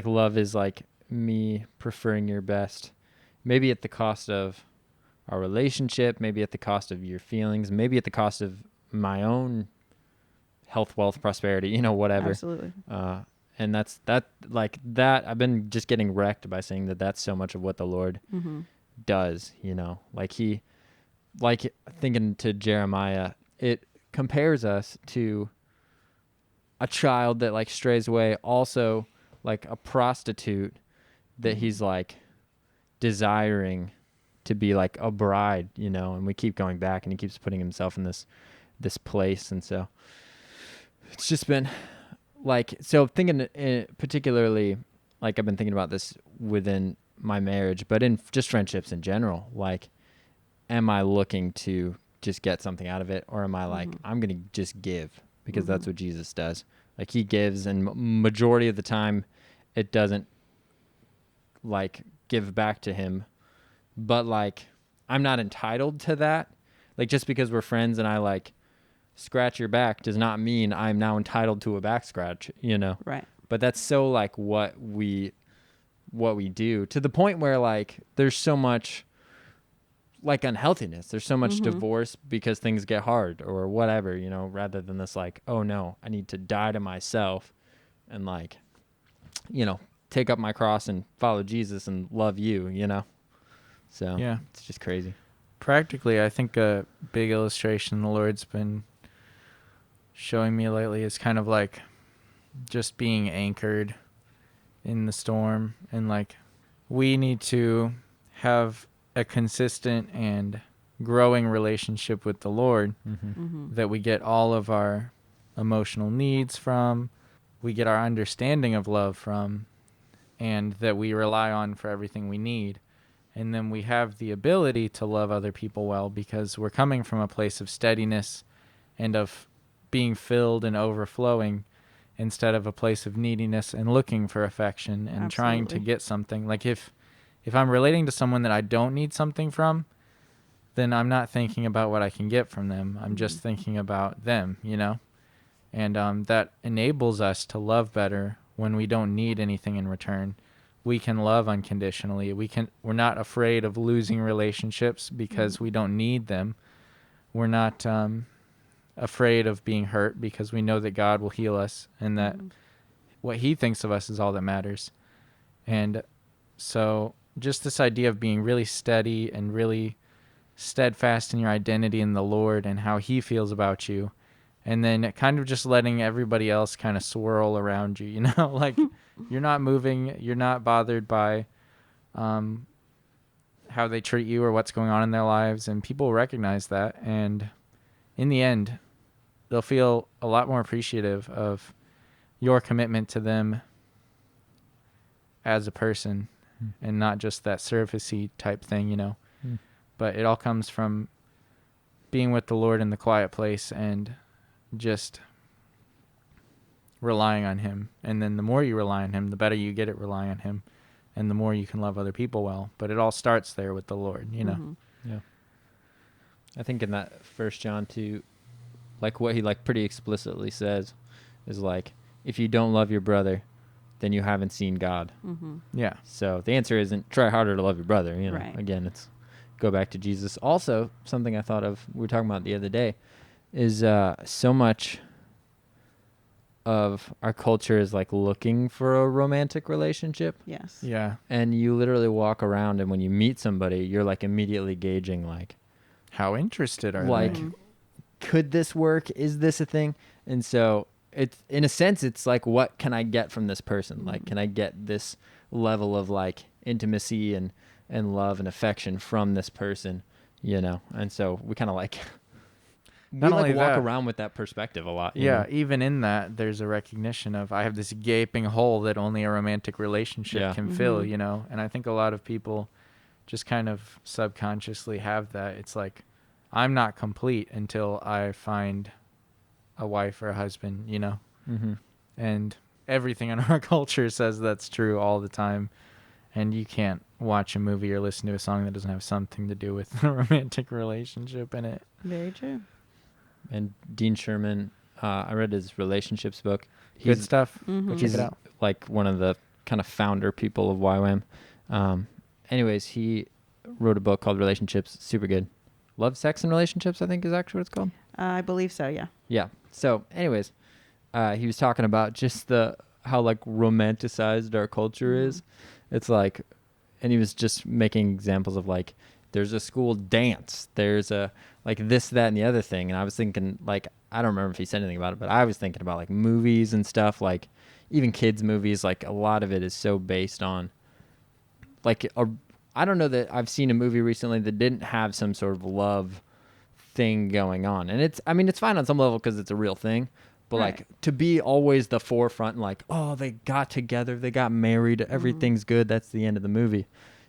love is like me preferring your best, maybe at the cost of our relationship, maybe at the cost of your feelings, maybe at the cost of my own health, wealth, prosperity, you know, whatever. Absolutely. And that I've been just getting wrecked by saying that that's so much of what the Lord does, like thinking to Jeremiah, it compares us to a child that like strays away, also like a prostitute that he's like desiring to be like a bride, and we keep going back and he keeps putting himself in this place. And so it's just been like, so thinking particularly, like I've been thinking about this within my marriage, but in just friendships in general, like, am I looking to just get something out of it, or am I like, I'm going to just give because that's what Jesus does. Like he gives, and majority of the time it doesn't like give back to him, but like I'm not entitled to that. Like just because we're friends and I like scratch your back does not mean I'm now entitled to a back scratch, Right. But that's so like what we do, to the point where like there's so much like unhealthiness. There's so much divorce because things get hard or whatever, rather than this like, oh no, I need to die to myself and like, take up my cross and follow Jesus and love you, So Yeah. it's just crazy. Practically, I think a big illustration the Lord's been showing me lately is kind of like just being anchored in the storm. And like we need to have a consistent and growing relationship with the Lord that we get all of our emotional needs from, we get our understanding of love from, and that we rely on for everything we need. And then we have the ability to love other people well because we're coming from a place of steadiness and of being filled and overflowing instead of a place of neediness and looking for affection and trying to get something. Like if I'm relating to someone that I don't need something from, then I'm not thinking about what I can get from them. I'm just thinking about them, And that enables us to love better when we don't need anything in return. We can love unconditionally. We're not afraid of losing relationships because we don't need them. We're not afraid of being hurt because we know that God will heal us and that what he thinks of us is all that matters. And so just this idea of being really steady and really steadfast in your identity in the Lord and how he feels about you, and then kind of just letting everybody else kind of swirl around you, like you're not moving, you're not bothered by how they treat you or what's going on in their lives, and people recognize that, and in the end they'll feel a lot more appreciative of your commitment to them as a person and not just that surfacey type thing, but it all comes from being with the Lord in the quiet place and just relying on him. And then the more you rely on him, the better you get at relying on him, and the more you can love other people well. But it all starts there with the Lord, Yeah. I think in that 1 John 2, like what he like pretty explicitly says is like, if you don't love your brother, then you haven't seen God. Yeah. So the answer isn't try harder to love your brother. Right. Again, it's go back to Jesus. Also, something I thought of, we were talking about the other day, is so much of our culture is like looking for a romantic relationship. Yes. Yeah. And you literally walk around, and when you meet somebody, you're like immediately gauging like, How interested are like, they? could this work? Is this a thing? And so it's, in a sense, it's like, what can I get from this person? Like, can I get this level of like intimacy and love and affection from this person, And so we kind of like, Not we only like walk that- around with that perspective a lot. you Yeah, know? even in that, there's a recognition of I have this gaping hole that only a romantic relationship can fill, And I think a lot of people just kind of subconsciously have that. It's like, I'm not complete until I find a wife or a husband, And everything in our culture says that's true all the time. And you can't watch a movie or listen to a song that doesn't have something to do with a romantic relationship in it. Very true. And Dean Sherman, I read his relationships book. Good stuff. Mm-hmm. Go check He's it out. like one of the kind of founder people of YWAM. Anyways, he wrote a book called Relationships. Super good. Love, Sex, and Relationships, I think is actually what it's called. I believe so, yeah. Yeah. So anyways, he was talking about just the how like romanticized our culture is. It's like, and he was just making examples of like, there's a school dance, there's a like this, that, and the other thing. And I was thinking like, I don't remember if he said anything about it, but I was thinking about like movies and stuff, like even kids movies, like a lot of it is so based on like I don't know that I've seen a movie recently that didn't have some sort of love thing going on. And it's, I mean, it's fine on some level because it's a real thing, but Right. like to be always the forefront and like, oh, they got together, they got married, everything's good, that's the end of the movie,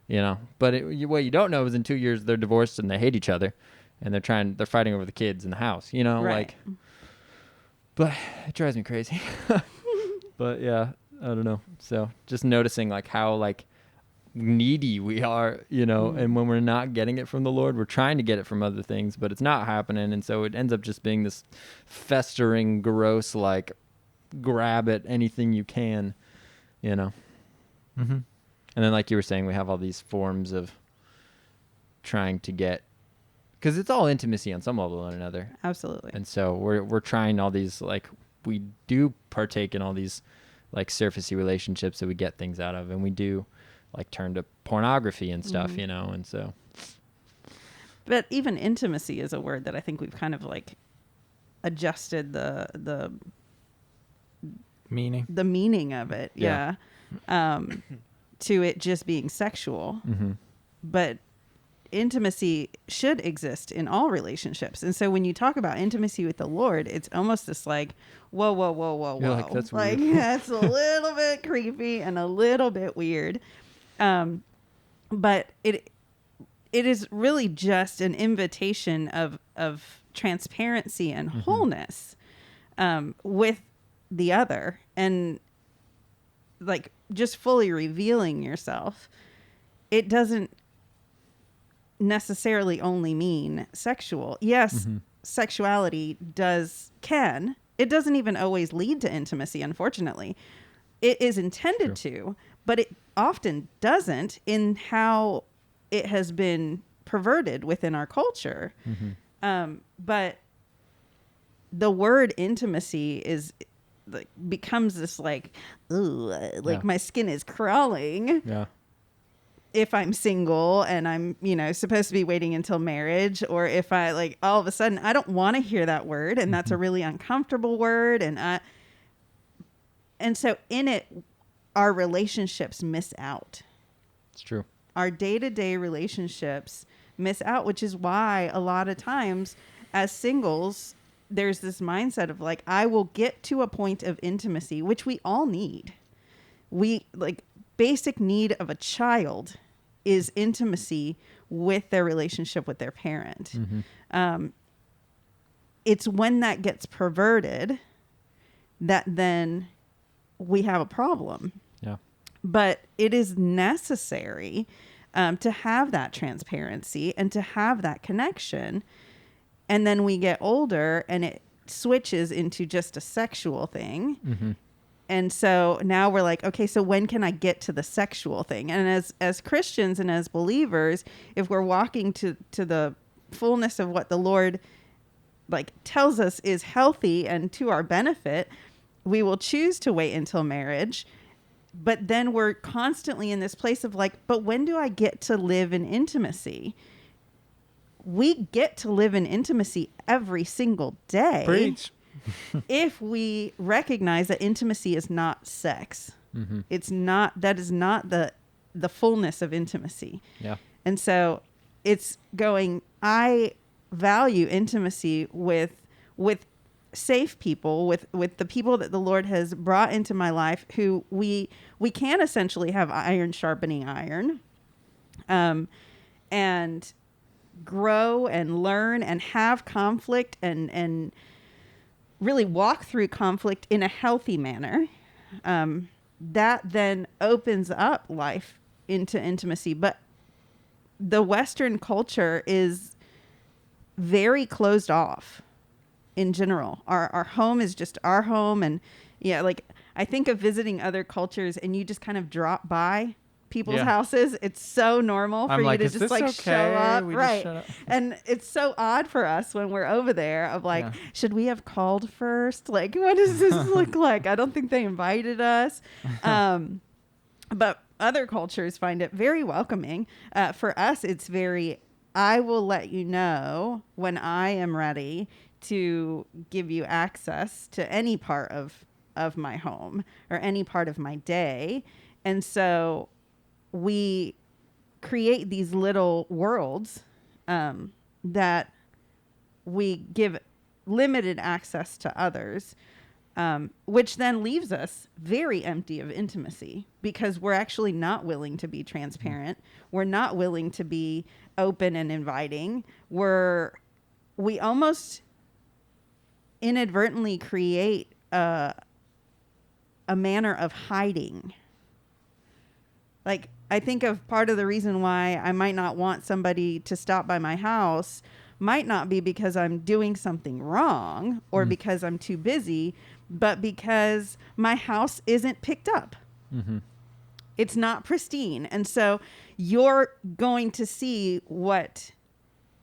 you know. But what you don't know is in 2 years they're divorced and they hate each other and they're fighting over the kids in the house, you know. Right. Like, but it drives me crazy. But yeah, I don't know. So just noticing like how like needy we are, you know, and when we're not getting it from the Lord, we're trying to get it from other things, but it's not happening. And so it ends up just being this festering, gross, like grab at anything you can, you know. Mm-hmm. And then like you were saying, we have all these forms of trying to get, because it's all intimacy on some level or another. Absolutely. And so we're trying all these, like we do partake in all these like surfacey relationships that we get things out of, and we do like turn to pornography and stuff, you know. And so, but even intimacy is a word that I think we've kind of like adjusted the meaning of it. Yeah. To it just being sexual. But intimacy should exist in all relationships. And so when you talk about intimacy with the Lord, it's almost this like, whoa. You're like, that's weird. That's a little bit creepy and a little bit weird. But it is really just an invitation of transparency and wholeness with the other, and like just fully revealing yourself. It doesn't necessarily only mean sexual. Yes, sexuality can. It doesn't even always lead to intimacy, unfortunately. It is intended to, but it often doesn't in how it has been perverted within our culture. But the word intimacy is like becomes this like, ooh, like my skin is crawling. yeah. If I'm single and I'm, you know, supposed to be waiting until marriage, or if I like all of a sudden I don't want to hear that word, and that's a really uncomfortable word, and so in it our relationships miss out. It's true. Our day-to-day relationships miss out, which is why a lot of times as singles there's this mindset of like, I will get to a point of intimacy, which we all need. We like basic need of a child is intimacy with their relationship with their parent. It's when that gets perverted that then we have a problem. Yeah. But it is necessary to have that transparency and to have that connection. And then we get older and it switches into just a sexual thing. And so now we're like, okay, so when can I get to the sexual thing? And as Christians and as believers, if we're walking to the fullness of what the Lord like tells us is healthy and to our benefit, we will choose to wait until marriage. But then we're constantly in this place of like, but when do I get to live in intimacy? We get to live in intimacy every single day. Preach. If we recognize that intimacy is not sex. It's not, that is not the fullness of intimacy. Yeah. And so it's going, I value intimacy with safe people, with the people that the Lord has brought into my life, who we can essentially have iron sharpening iron, and grow and learn and have conflict and really walk through conflict in a healthy manner. That then opens up life into intimacy. But the Western culture is very closed off in general. Our home is just our home. And yeah, like I think of visiting other cultures and you just kind of drop by people's Yeah. houses, it's so normal for I'm you like, to is just this like okay? show up. We just Right. shut up. And it's so odd for us when we're over there of like, Yeah. should we have called first? Like, what does this look like? I don't think they invited us. But other cultures find it very welcoming. For us, it's very, I will let you know when I am ready to give you access to any part of my home or any part of my day. And so we create these little worlds that we give limited access to others, which then leaves us very empty of intimacy because we're actually not willing to be transparent. We're not willing to be open and inviting. We almost inadvertently create a manner of hiding. Like, I think of part of the reason why I might not want somebody to stop by my house might not be because I'm doing something wrong or because I'm too busy, but because my house isn't picked up. Mm-hmm. It's not pristine. And so you're going to see what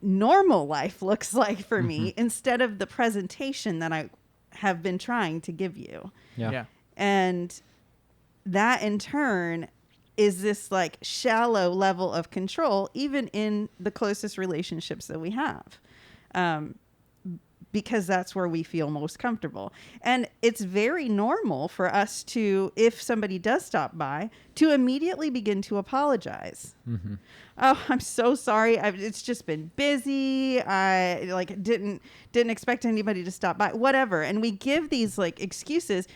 normal life looks like for me instead of the presentation that I have been trying to give you. Yeah. And that in turn is this like shallow level of control, even in the closest relationships that we have, because that's where we feel most comfortable. And it's very normal for us to, if somebody does stop by, to immediately begin to apologize. Mm-hmm. Oh, I'm so sorry. It's just been busy. I like didn't expect anybody to stop by, whatever. And we give these like excuses.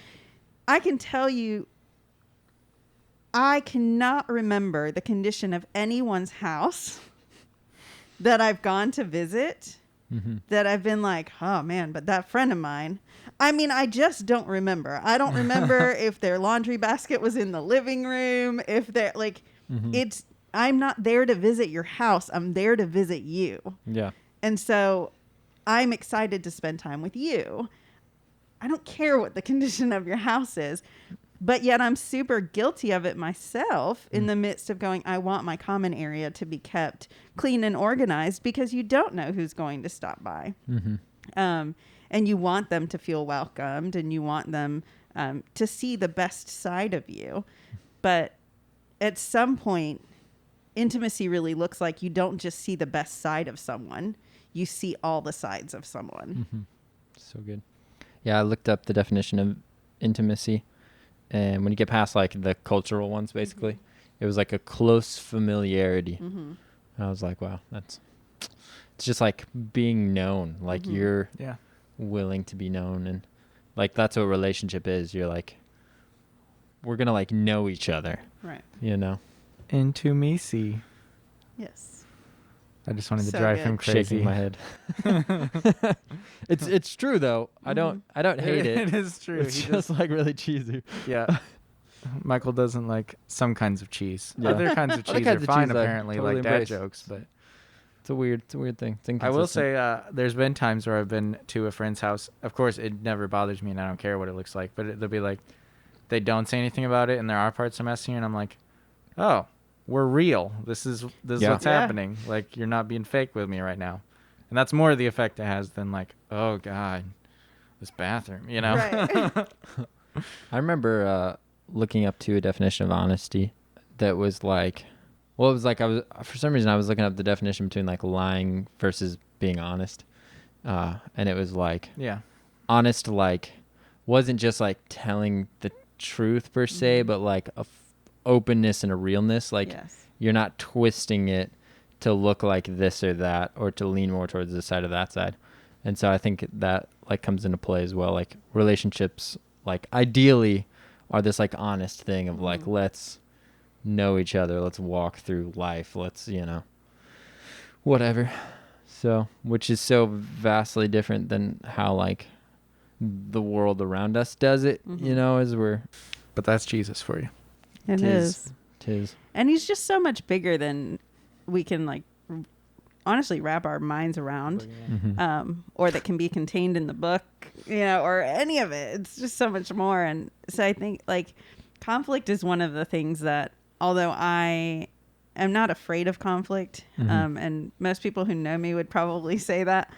I can tell you, I cannot remember the condition of anyone's house that I've gone to visit that I've been like, oh man, but that friend of mine, I mean, I just don't remember. I don't remember if their laundry basket was in the living room, if they're like, I'm not there to visit your house. I'm there to visit you. Yeah. And so I'm excited to spend time with you. I don't care what the condition of your house is. But yet I'm super guilty of it myself in the midst of going, I want my common area to be kept clean and organized because you don't know who's going to stop by. And you want them to feel welcomed and you want them to see the best side of you. But at some point, intimacy really looks like you don't just see the best side of someone. You see all the sides of someone. So good. Yeah, I looked up the definition of intimacy. And when you get past like the cultural ones, basically, it was like a close familiarity. And I was like, wow, it's just like being known, like you're willing to be known. And like, that's what a relationship is. You're like, we're going to like know each other, Right. you know? Intimacy. Yes. I just wanted to So drive good. him crazy. Shaking my head. It's true though. I don't hate it. It is true. It's He just like really cheesy. Yeah. Michael doesn't like some kinds of cheese. Yeah. Other kinds of Other cheese kinds are of fine, cheese I apparently, totally like dad embrace. jokes. But It's a weird thing. It's I will inconsistent. say there's been times where I've been to a friend's house. Of course, it never bothers me, and I don't care what it looks like. But they'll be like, they don't say anything about it, and there are parts I'm messy, and I'm like, oh, we're real. This is what's happening. Like, you're not being fake with me right now. And that's more the effect it has than like, oh God, this bathroom, you know? Right. I remember looking up to a definition of honesty that was like, well, it was like for some reason I was looking up the definition between like lying versus being honest, and it was like, honest like wasn't just like telling the truth per se, but like a openness and a realness. Like you're not twisting it to look like this or that, or to lean more towards this side or that side. And so I think that like comes into play as well. Like relationships, like ideally are this like honest thing of like, let's know each other. Let's walk through life. Let's, whatever. So, which is so vastly different than how like the world around us does it, as we're. But that's Jesus for you. It is. Tis. And he's just so much bigger than we can like honestly wrap our minds around, or that can be contained in the book, or any of it. It's just so much more. And so I think like conflict is one of the things that although I am not afraid of conflict, and most people who know me would probably say that.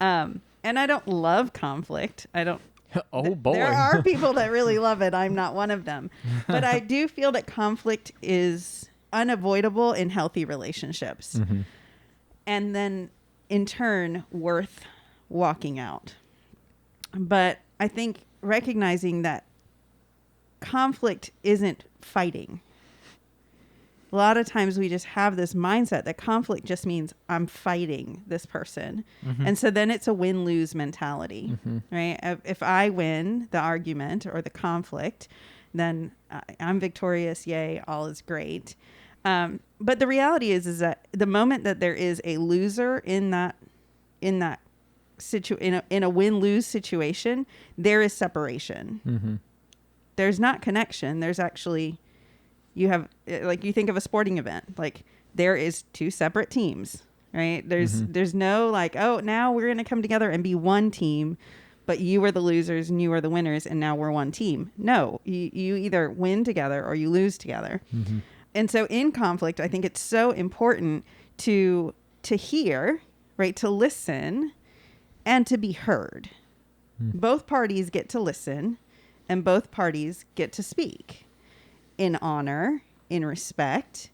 And I don't love conflict. I don't. Oh boy. There are people that really love it. I'm not one of them. But I do feel that conflict is unavoidable in healthy relationships. And then in turn worth walking out. But I think recognizing that conflict isn't fighting. A lot of times we just have this mindset that conflict just means I'm fighting this person. And so then it's a win-lose mentality, right? If I win the argument or the conflict, then I'm victorious. Yay, all is great. But the reality is that the moment that there is a loser in a win-lose situation, there is separation. There's not connection. There's actually, you think of a sporting event, like there is two separate teams, right? There's no like, oh, now we're going to come together and be one team, but you were the losers and you were the winners and now we're one team. No, you either win together or you lose together. And so in conflict, I think it's so important to hear, right? To listen and to be heard. Both parties get to listen and both parties get to speak in honor, in respect.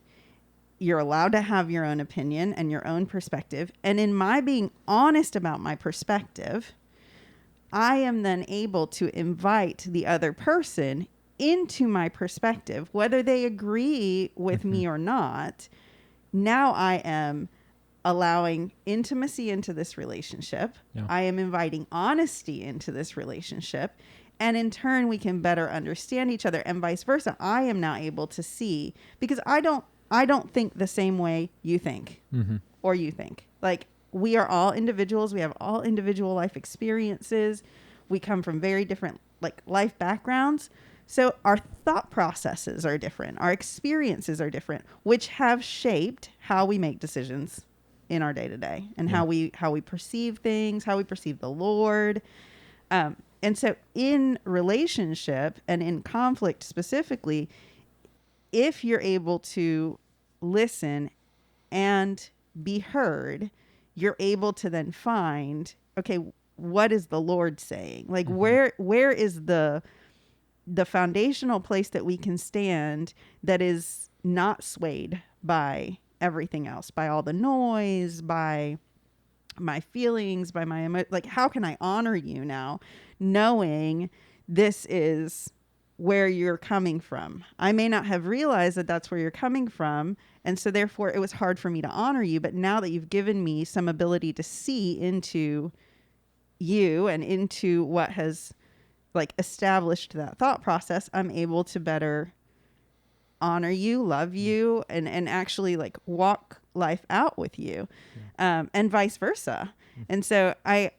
You're allowed to have your own opinion and your own perspective. And in my being honest about my perspective, I am then able to invite the other person into my perspective, whether they agree with me or not. Now I am allowing intimacy into this relationship. Yeah. I am inviting honesty into this relationship. And in turn, we can better understand each other and vice versa. I am now able to see, because I don't think the same way you think or you think. Like, we are all individuals. We have all individual life experiences. We come from very different life backgrounds. So our thought processes are different. Our experiences are different, which have shaped how we make decisions in our day to day and how we perceive things, how we perceive the Lord. And so in relationship and in conflict specifically, if you're able to listen and be heard, you're able to then find, okay, what is the Lord saying? Like, where is the foundational place that we can stand that is not swayed by everything else, by all the noise, by my feelings, by my how can I honor you now, knowing this is where you're coming from? I may not have realized that that's where you're coming from, and so therefore it was hard for me to honor you. But now that you've given me some ability to see into you and into what has established that thought process, I'm able to better honor you, love you, and actually walk life out with you, and vice versa. And so I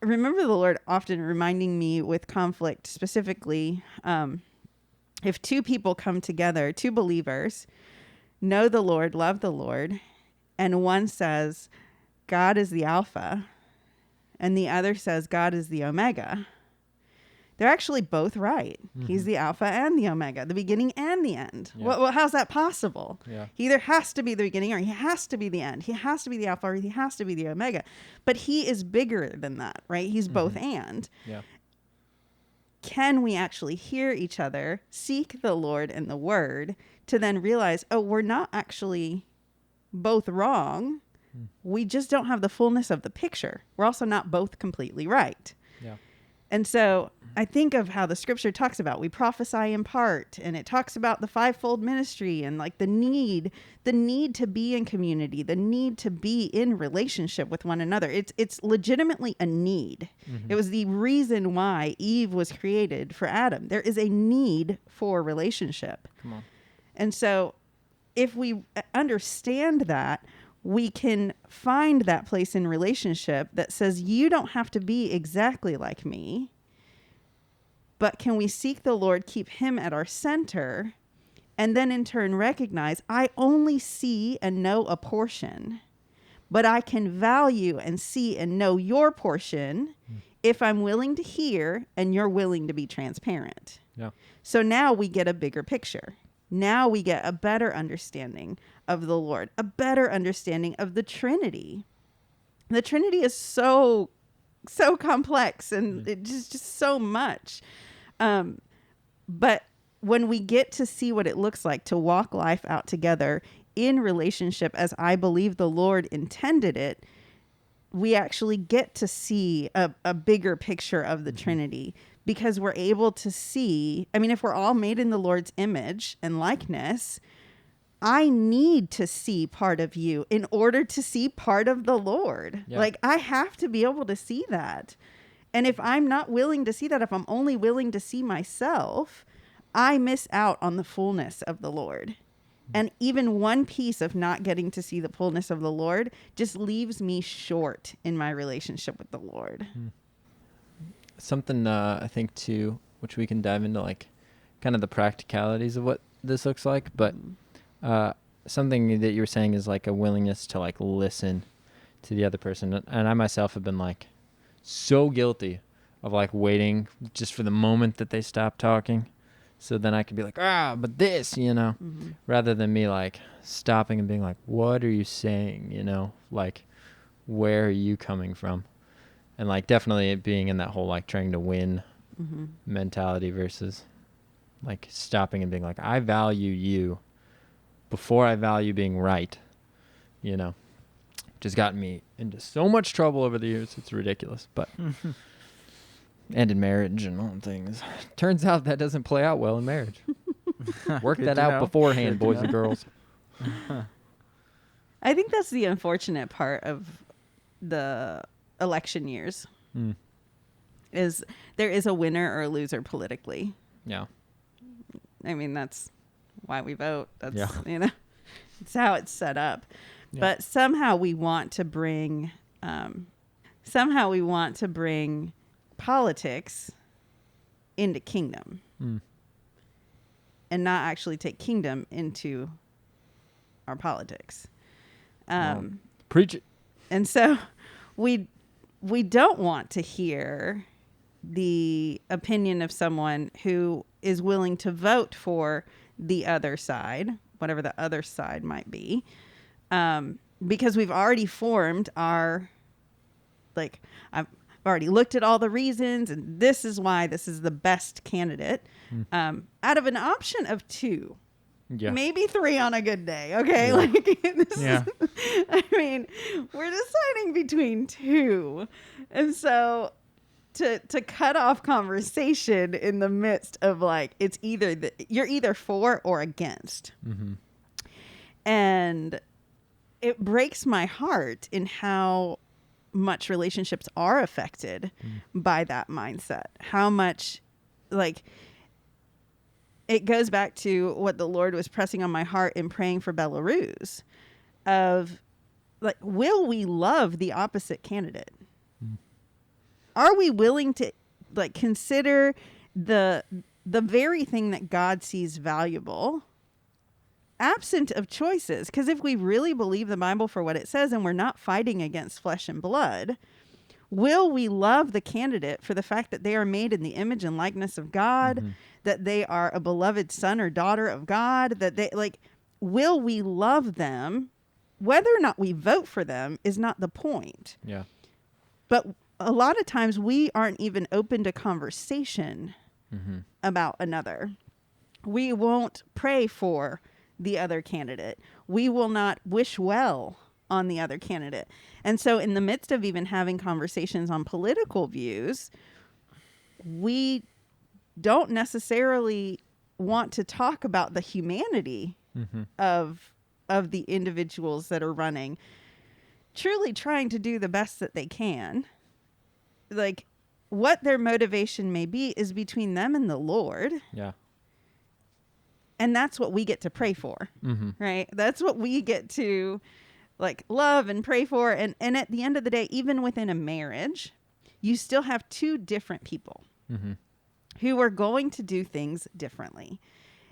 remember the Lord often reminding me with conflict specifically, if two people come together, two believers, know the Lord, love the Lord, and one says, God is the Alpha, and the other says, God is the Omega, they're actually both right. He's the Alpha and the Omega, the beginning and the end. Yeah. Well, how's that possible? Yeah. He either has to be the beginning or he has to be the end. He has to be the Alpha or he has to be the Omega. But he is bigger than that, right? He's both and. Yeah. Can we actually hear each other, seek the Lord and the Word, to then realize, oh, we're not actually both wrong. We just don't have the fullness of the picture. We're also not both completely right. Yeah. And so I think of how the scripture talks about we prophesy in part, and it talks about the fivefold ministry and the need to be in community, the need to be in relationship with one another. It's legitimately a need. It was the reason why Eve was created for Adam. There is a need for relationship. Come on. And so if we understand that, we can find that place in relationship that says, you don't have to be exactly like me, but can we seek the Lord, keep him at our center, and then in turn recognize I only see and know a portion, but I can value and see and know your portion if I'm willing to hear and you're willing to be transparent. Yeah. So now we get a bigger picture. now we get a better understanding of the Lord, a better understanding of the Trinity. The Trinity is so complex, and it's just so much. But when we get to see what it looks like to walk life out together in relationship as I believe the Lord intended it, we actually get to see a bigger picture of the Trinity, because we're able to see, I mean, if we're all made in the Lord's image and likeness, I need to see part of you in order to see part of the Lord. Yeah. Like, I have to be able to see that. And if I'm not willing to see that, if I'm only willing to see myself, I miss out on the fullness of the Lord. And even one piece of not getting to see the fullness of the Lord just leaves me short in my relationship with the Lord. Something I think too, which we can dive into, like kind of the practicalities of what this looks like, but something that you were saying is like a willingness to like listen to the other person. And I myself have been like so guilty of like waiting just for the moment that they stop talking, so then I could be like, but this, rather than me like stopping and being like, what are you saying? Like, where are you coming from? And like definitely it being in that whole like trying to win mentality versus like stopping and being like, I value you before I value being right, which has gotten me into so much trouble over the years. It's ridiculous, but and in marriage and all things. Turns out that doesn't play out well in marriage. Work Good that to out know. beforehand, Good to boys and know. girls. I think that's the unfortunate part of the election years, is there is a winner or a loser politically. Yeah. I mean, that's why we vote. That's, Yeah. it's how it's set up. Yeah. But somehow we want to bring politics into kingdom and not actually take kingdom into our politics. Preach it. And so we don't want to hear the opinion of someone who is willing to vote for the other side, whatever the other side might be, because we've already formed our, like, I've already looked at all the reasons, and this is why this is the best candidate out of an option of two. Yeah. Maybe three on a good day. Okay. Yeah. Like, this Yeah. is, I mean, we're deciding between two. And so to cut off conversation in the midst of like, it's either you're either for or against. And it breaks my heart in how much relationships are affected by that mindset. How much, like, it goes back to what the Lord was pressing on my heart in praying for Belarus, of like, will we love the opposite candidate? Are we willing to like consider the very thing that God sees valuable, absent of choices? Because if we really believe the Bible for what it says and we're not fighting against flesh and blood, will we love the candidate for the fact that they are made in the image and likeness of God, that they are a beloved son or daughter of God, that they like, will we love them? Whether or not we vote for them is not the point. Yeah. But a lot of times we aren't even open to conversation about another. We won't pray for the other candidate. We will not wish well on the other candidate. And so in the midst of even having conversations on political views, we don't necessarily want to talk about the humanity of the individuals that are running, truly trying to do the best that they can. Like, what their motivation may be is between them and the Lord. Yeah. And that's what we get to pray for, right? That's what we get to like love and pray for. And at the end of the day, even within a marriage, you still have two different people who are going to do things differently.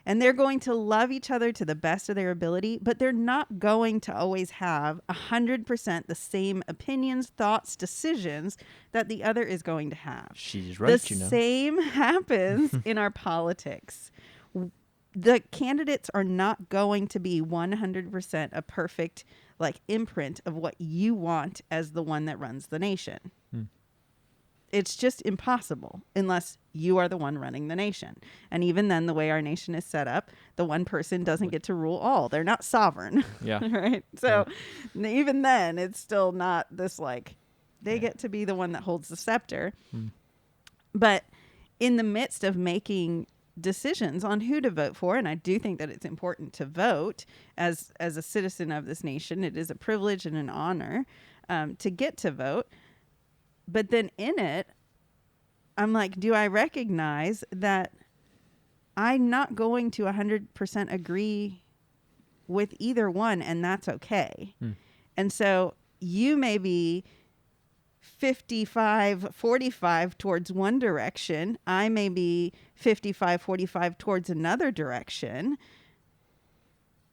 And they're going to love each other to the best of their ability, but they're not going to always have 100% the same opinions, thoughts, decisions that the other is going to have. She's right, The same happens in our politics. the candidates are not going to be 100% a perfect like imprint of what you want as the one that runs the nation. It's just impossible unless you are the one running the nation. And even then, the way our nation is set up, the one person doesn't get to rule all. They're not sovereign. Yeah. Right. So even then, it's still not this like they get to be the one that holds the scepter. But in the midst of making decisions on who to vote for, and I do think that it's important to vote as a citizen of this nation. It is a privilege and an honor to get to vote. But then in it, I'm like, do I recognize that I'm not going to 100% agree with either one, and that's okay. And so you may be 55-45 towards one direction. I may be 55-45 towards another direction.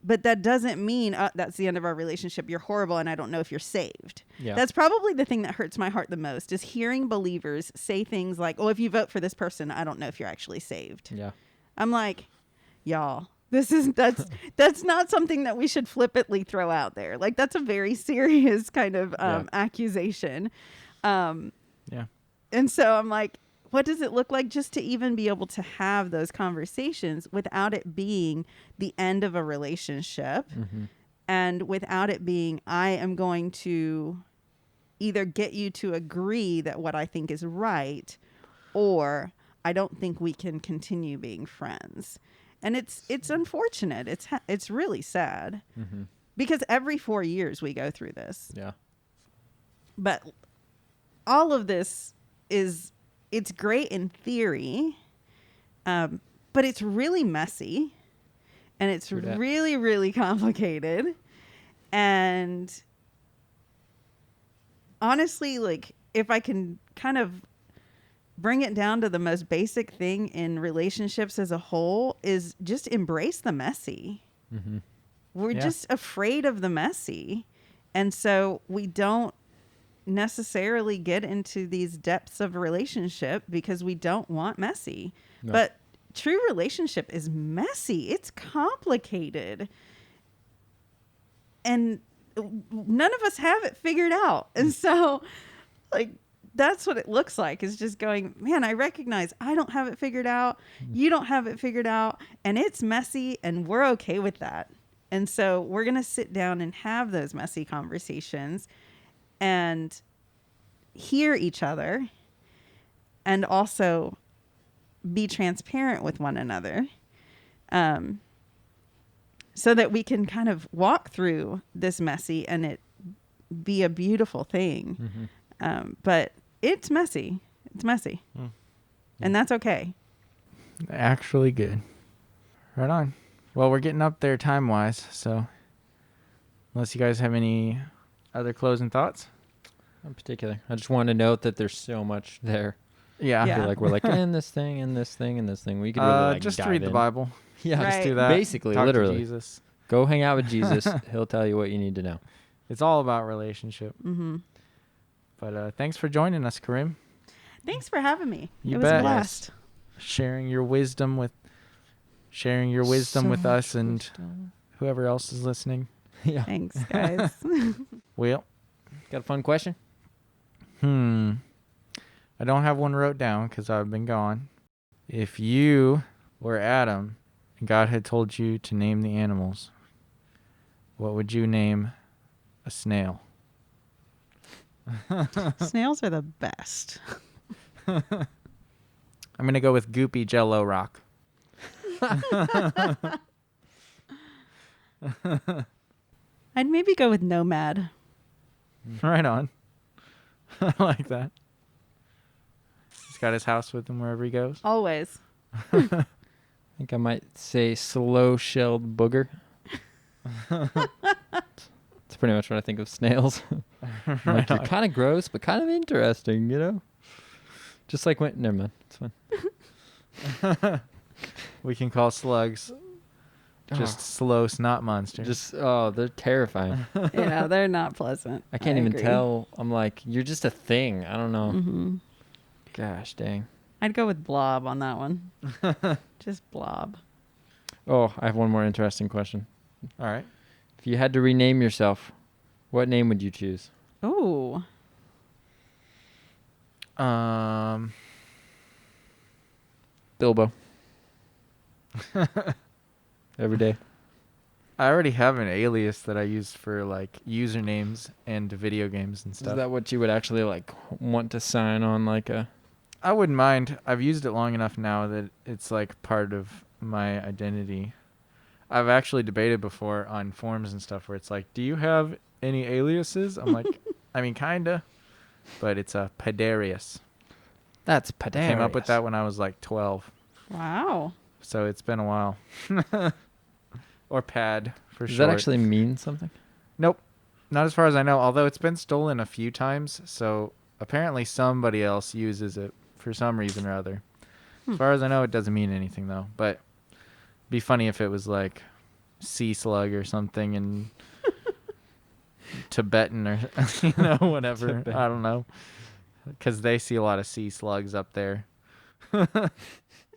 But that doesn't mean that's the end of our relationship. You're horrible, and I don't know if you're saved. Yeah. That's probably the thing that hurts my heart the most is hearing believers say things like, oh, if you vote for this person, I don't know if you're actually saved. Yeah. I'm like, y'all, that's not something that we should flippantly throw out there. Like, that's a very serious kind of accusation. Yeah. And so I'm like, what does it look like just to even be able to have those conversations without it being the end of a relationship and without it being, I am going to either get you to agree that what I think is right, or I don't think we can continue being friends. And it's unfortunate. It's really sad because every 4 years we go through this. Yeah. But all of this it's great in theory, but it's really messy, and it's really, really complicated. And honestly, like, if I can kind of bring it down to the most basic thing in relationships as a whole is just embrace the messy. We're just afraid of the messy. And so we don't necessarily get into these depths of a relationship because we don't want messy. No. But true relationship is messy. It's complicated. And none of us have it figured out. And so, like, that's what it looks like, is just going, man, I recognize I don't have it figured out. You don't have it figured out. And it's messy, and we're okay with that. And so we're going to sit down and have those messy conversations and hear each other, and also be transparent with one another, so that we can kind of walk through this messy and it be a beautiful thing. But it's messy. It's messy. And that's okay. Actually good. Right on. Well, we're getting up there time-wise, so unless you guys have any other closing thoughts? In particular, I just want to note that there's so much there. Yeah. I feel like we're like in this thing, in this thing, in this thing. We could really like just dive read in. the Bible. Yeah, right. Just do that. Basically, Talk literally. to Jesus. Go hang out with Jesus. He'll tell you what you need to know. It's all about relationship. But thanks for joining us, Karim. Thanks for having me. You it bet. was a blast. Sharing your wisdom with us and whoever else is listening. Yeah. Thanks, guys. Well, got a fun question? I don't have one wrote down because I've been gone. If you were Adam and God had told you to name the animals, what would you name a snail? Snails are the best. I'm going to go with Goopy Jello Rock. I'd maybe go with Nomad. Right on. I like that. He's got his house with him wherever he goes. Always. I think I might say slow-shelled booger. That's pretty much what I think of snails. Like, you're kind of gross, but kind of interesting, you know? Just like never mind. It's fine. We can call slugs just slow snot monsters. They're terrifying. Yeah, they're not pleasant. I can't even agree. tell. I'm like, you're just a thing. I don't know. Gosh dang. I'd go with Blob on that one. Just Blob. Oh, I have one more interesting question. All right. If you had to rename yourself, what name would you choose? Oh, Bilbo. Every day. I already have an alias that I use for like usernames and video games and stuff. Is that what you would actually like want to sign on like a... I wouldn't mind. I've used it long enough now that it's like part of my identity. I've actually debated before on forums and stuff where it's like, do you have any aliases? I'm like, I mean, kinda, but it's a Pedarius. That's I came up with Pedarius. that when I was like 12, wow. so it's been a while. Or Pad for Does short. that actually mean something? Nope, not as far as I know. Although it's been stolen a few times, so apparently somebody else uses it for some reason or other. As far as I know, it doesn't mean anything though. But it'd be funny if it was like sea slug or something in Tibetan or whatever. Tibetan. I don't know, because they see a lot of sea slugs up there.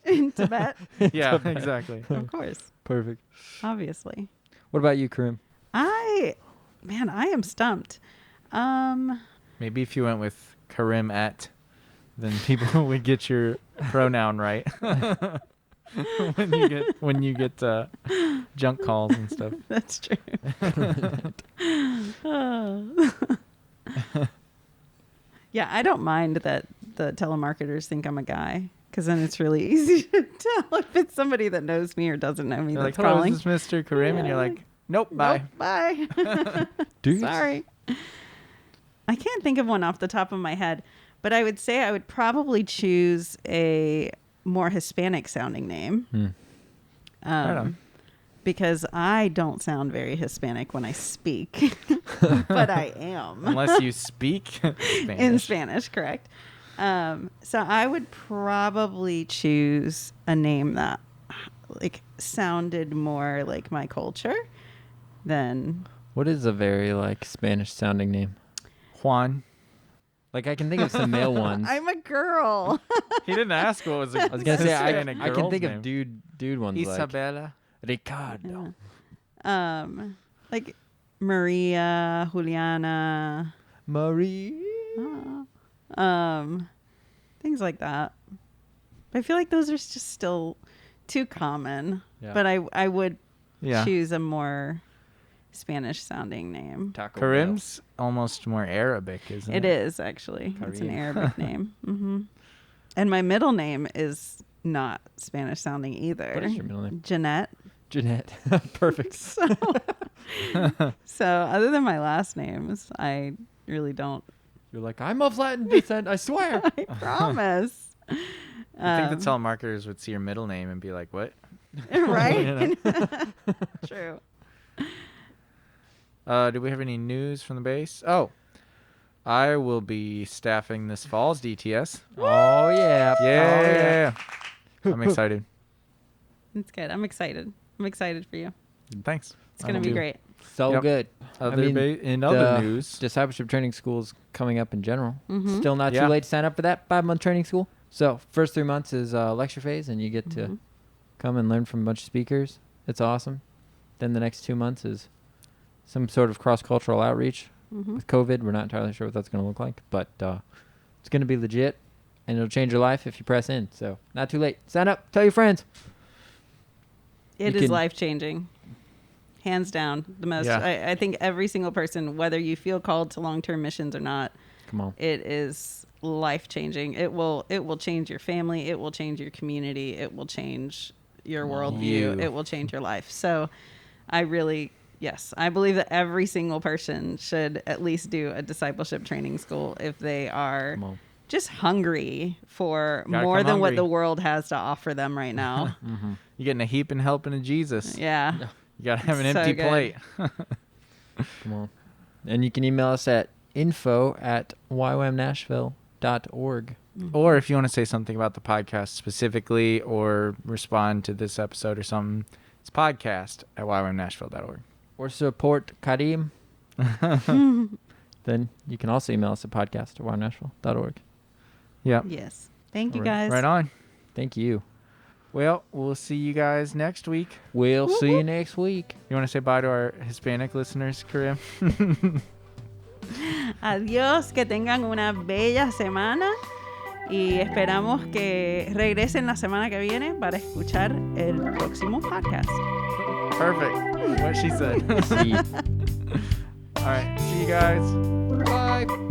In Tibet, Yeah, exactly. of course, Perfect. obviously. What about you, Karim? I am stumped. Maybe if you went with Karim at, then people would get your pronoun right. when you get junk calls and stuff. That's true. Oh. Yeah, I don't mind that the telemarketers think I'm a guy, because then it's really easy to tell if it's somebody that knows me or doesn't know me They're like, that's hello, calling. is this Mr. Karim? And you're Yeah. like, nope, bye. Nope, bye. Dude. Sorry. I can't think of one off the top of my head, but I would say I would probably choose a more Hispanic sounding name. Right on. Because I don't sound very Hispanic when I speak, but I am. Unless you speak Spanish. In Spanish, correct. So I would probably choose a name that like sounded more like my culture than... What is a very like Spanish sounding name? Juan. Like I can think of some male ones. I'm a girl. He didn't ask what was a I was gonna say I Hispanic can girl's think name. of dude ones Isabella. like Ricardo. Yeah. Like Maria, Juliana, Marie. things like that. But I feel like those are just still too common. Yeah. But I would Yeah. choose a more Spanish sounding name. Taco Karim's almost more Arabic, isn't it? It is actually. It's an Karim. Arabic name. And my middle name is not Spanish sounding either. What is your middle name? Jeanette. Jeanette. Perfect. So other than my last names, I really don't. You're like, I'm of Latin descent, I swear. I promise. I think the telemarketers would see your middle name and be like, what? Right? True. Do we have any news from the base? Oh, I will be staffing this fall's DTS. Oh yeah. Yeah. I'm excited. It's good. I'm excited. I'm excited for you. Thanks. It's going to be great. So Yep. good. In other the news, Discipleship training school's coming up in general. Mhm. Still not Yeah. too late to sign up for that 5-month training school. So first 3 months is lecture phase, and you get to come and learn from a bunch of speakers. It's awesome. Then the next 2 months is some sort of cross-cultural outreach. With COVID, we're not entirely sure what that's going to look like, but it's going to be legit, and it'll change your life if you press in. So not too late. Sign up. Tell your friends. It You is can- life-changing. Hands down. The most. Yeah. I think every single person, whether you feel called to long-term missions or not, Come on. it is life-changing. It will change your family. It will change your community. It will change your worldview. You. It will change your life. So I believe that every single person should at least do a discipleship training school if they are Come on. just hungry for Gotta more come than what hungry. the world has to offer them right now. you're getting a heaping helping of Jesus. Yeah. You gotta have an So empty good. plate. Come on. And you can email us at info@ywamnashville.org. Or if you want to say something about the podcast specifically or respond to this episode or something, it's podcast@ywamnashville.org. Or support Karim. Then you can also email us at podcast@ywamnashville.org. Yeah. Yes. Thank you All right. guys. Right on. Thank you. Well, we'll see you guys next week. We'll see you next week. You want to say bye to our Hispanic listeners, Karim? Adiós, que tengan una bella semana y esperamos que regresen la semana que viene para escuchar el próximo podcast. Perfect. What she said. See you. All right. See you guys. Bye.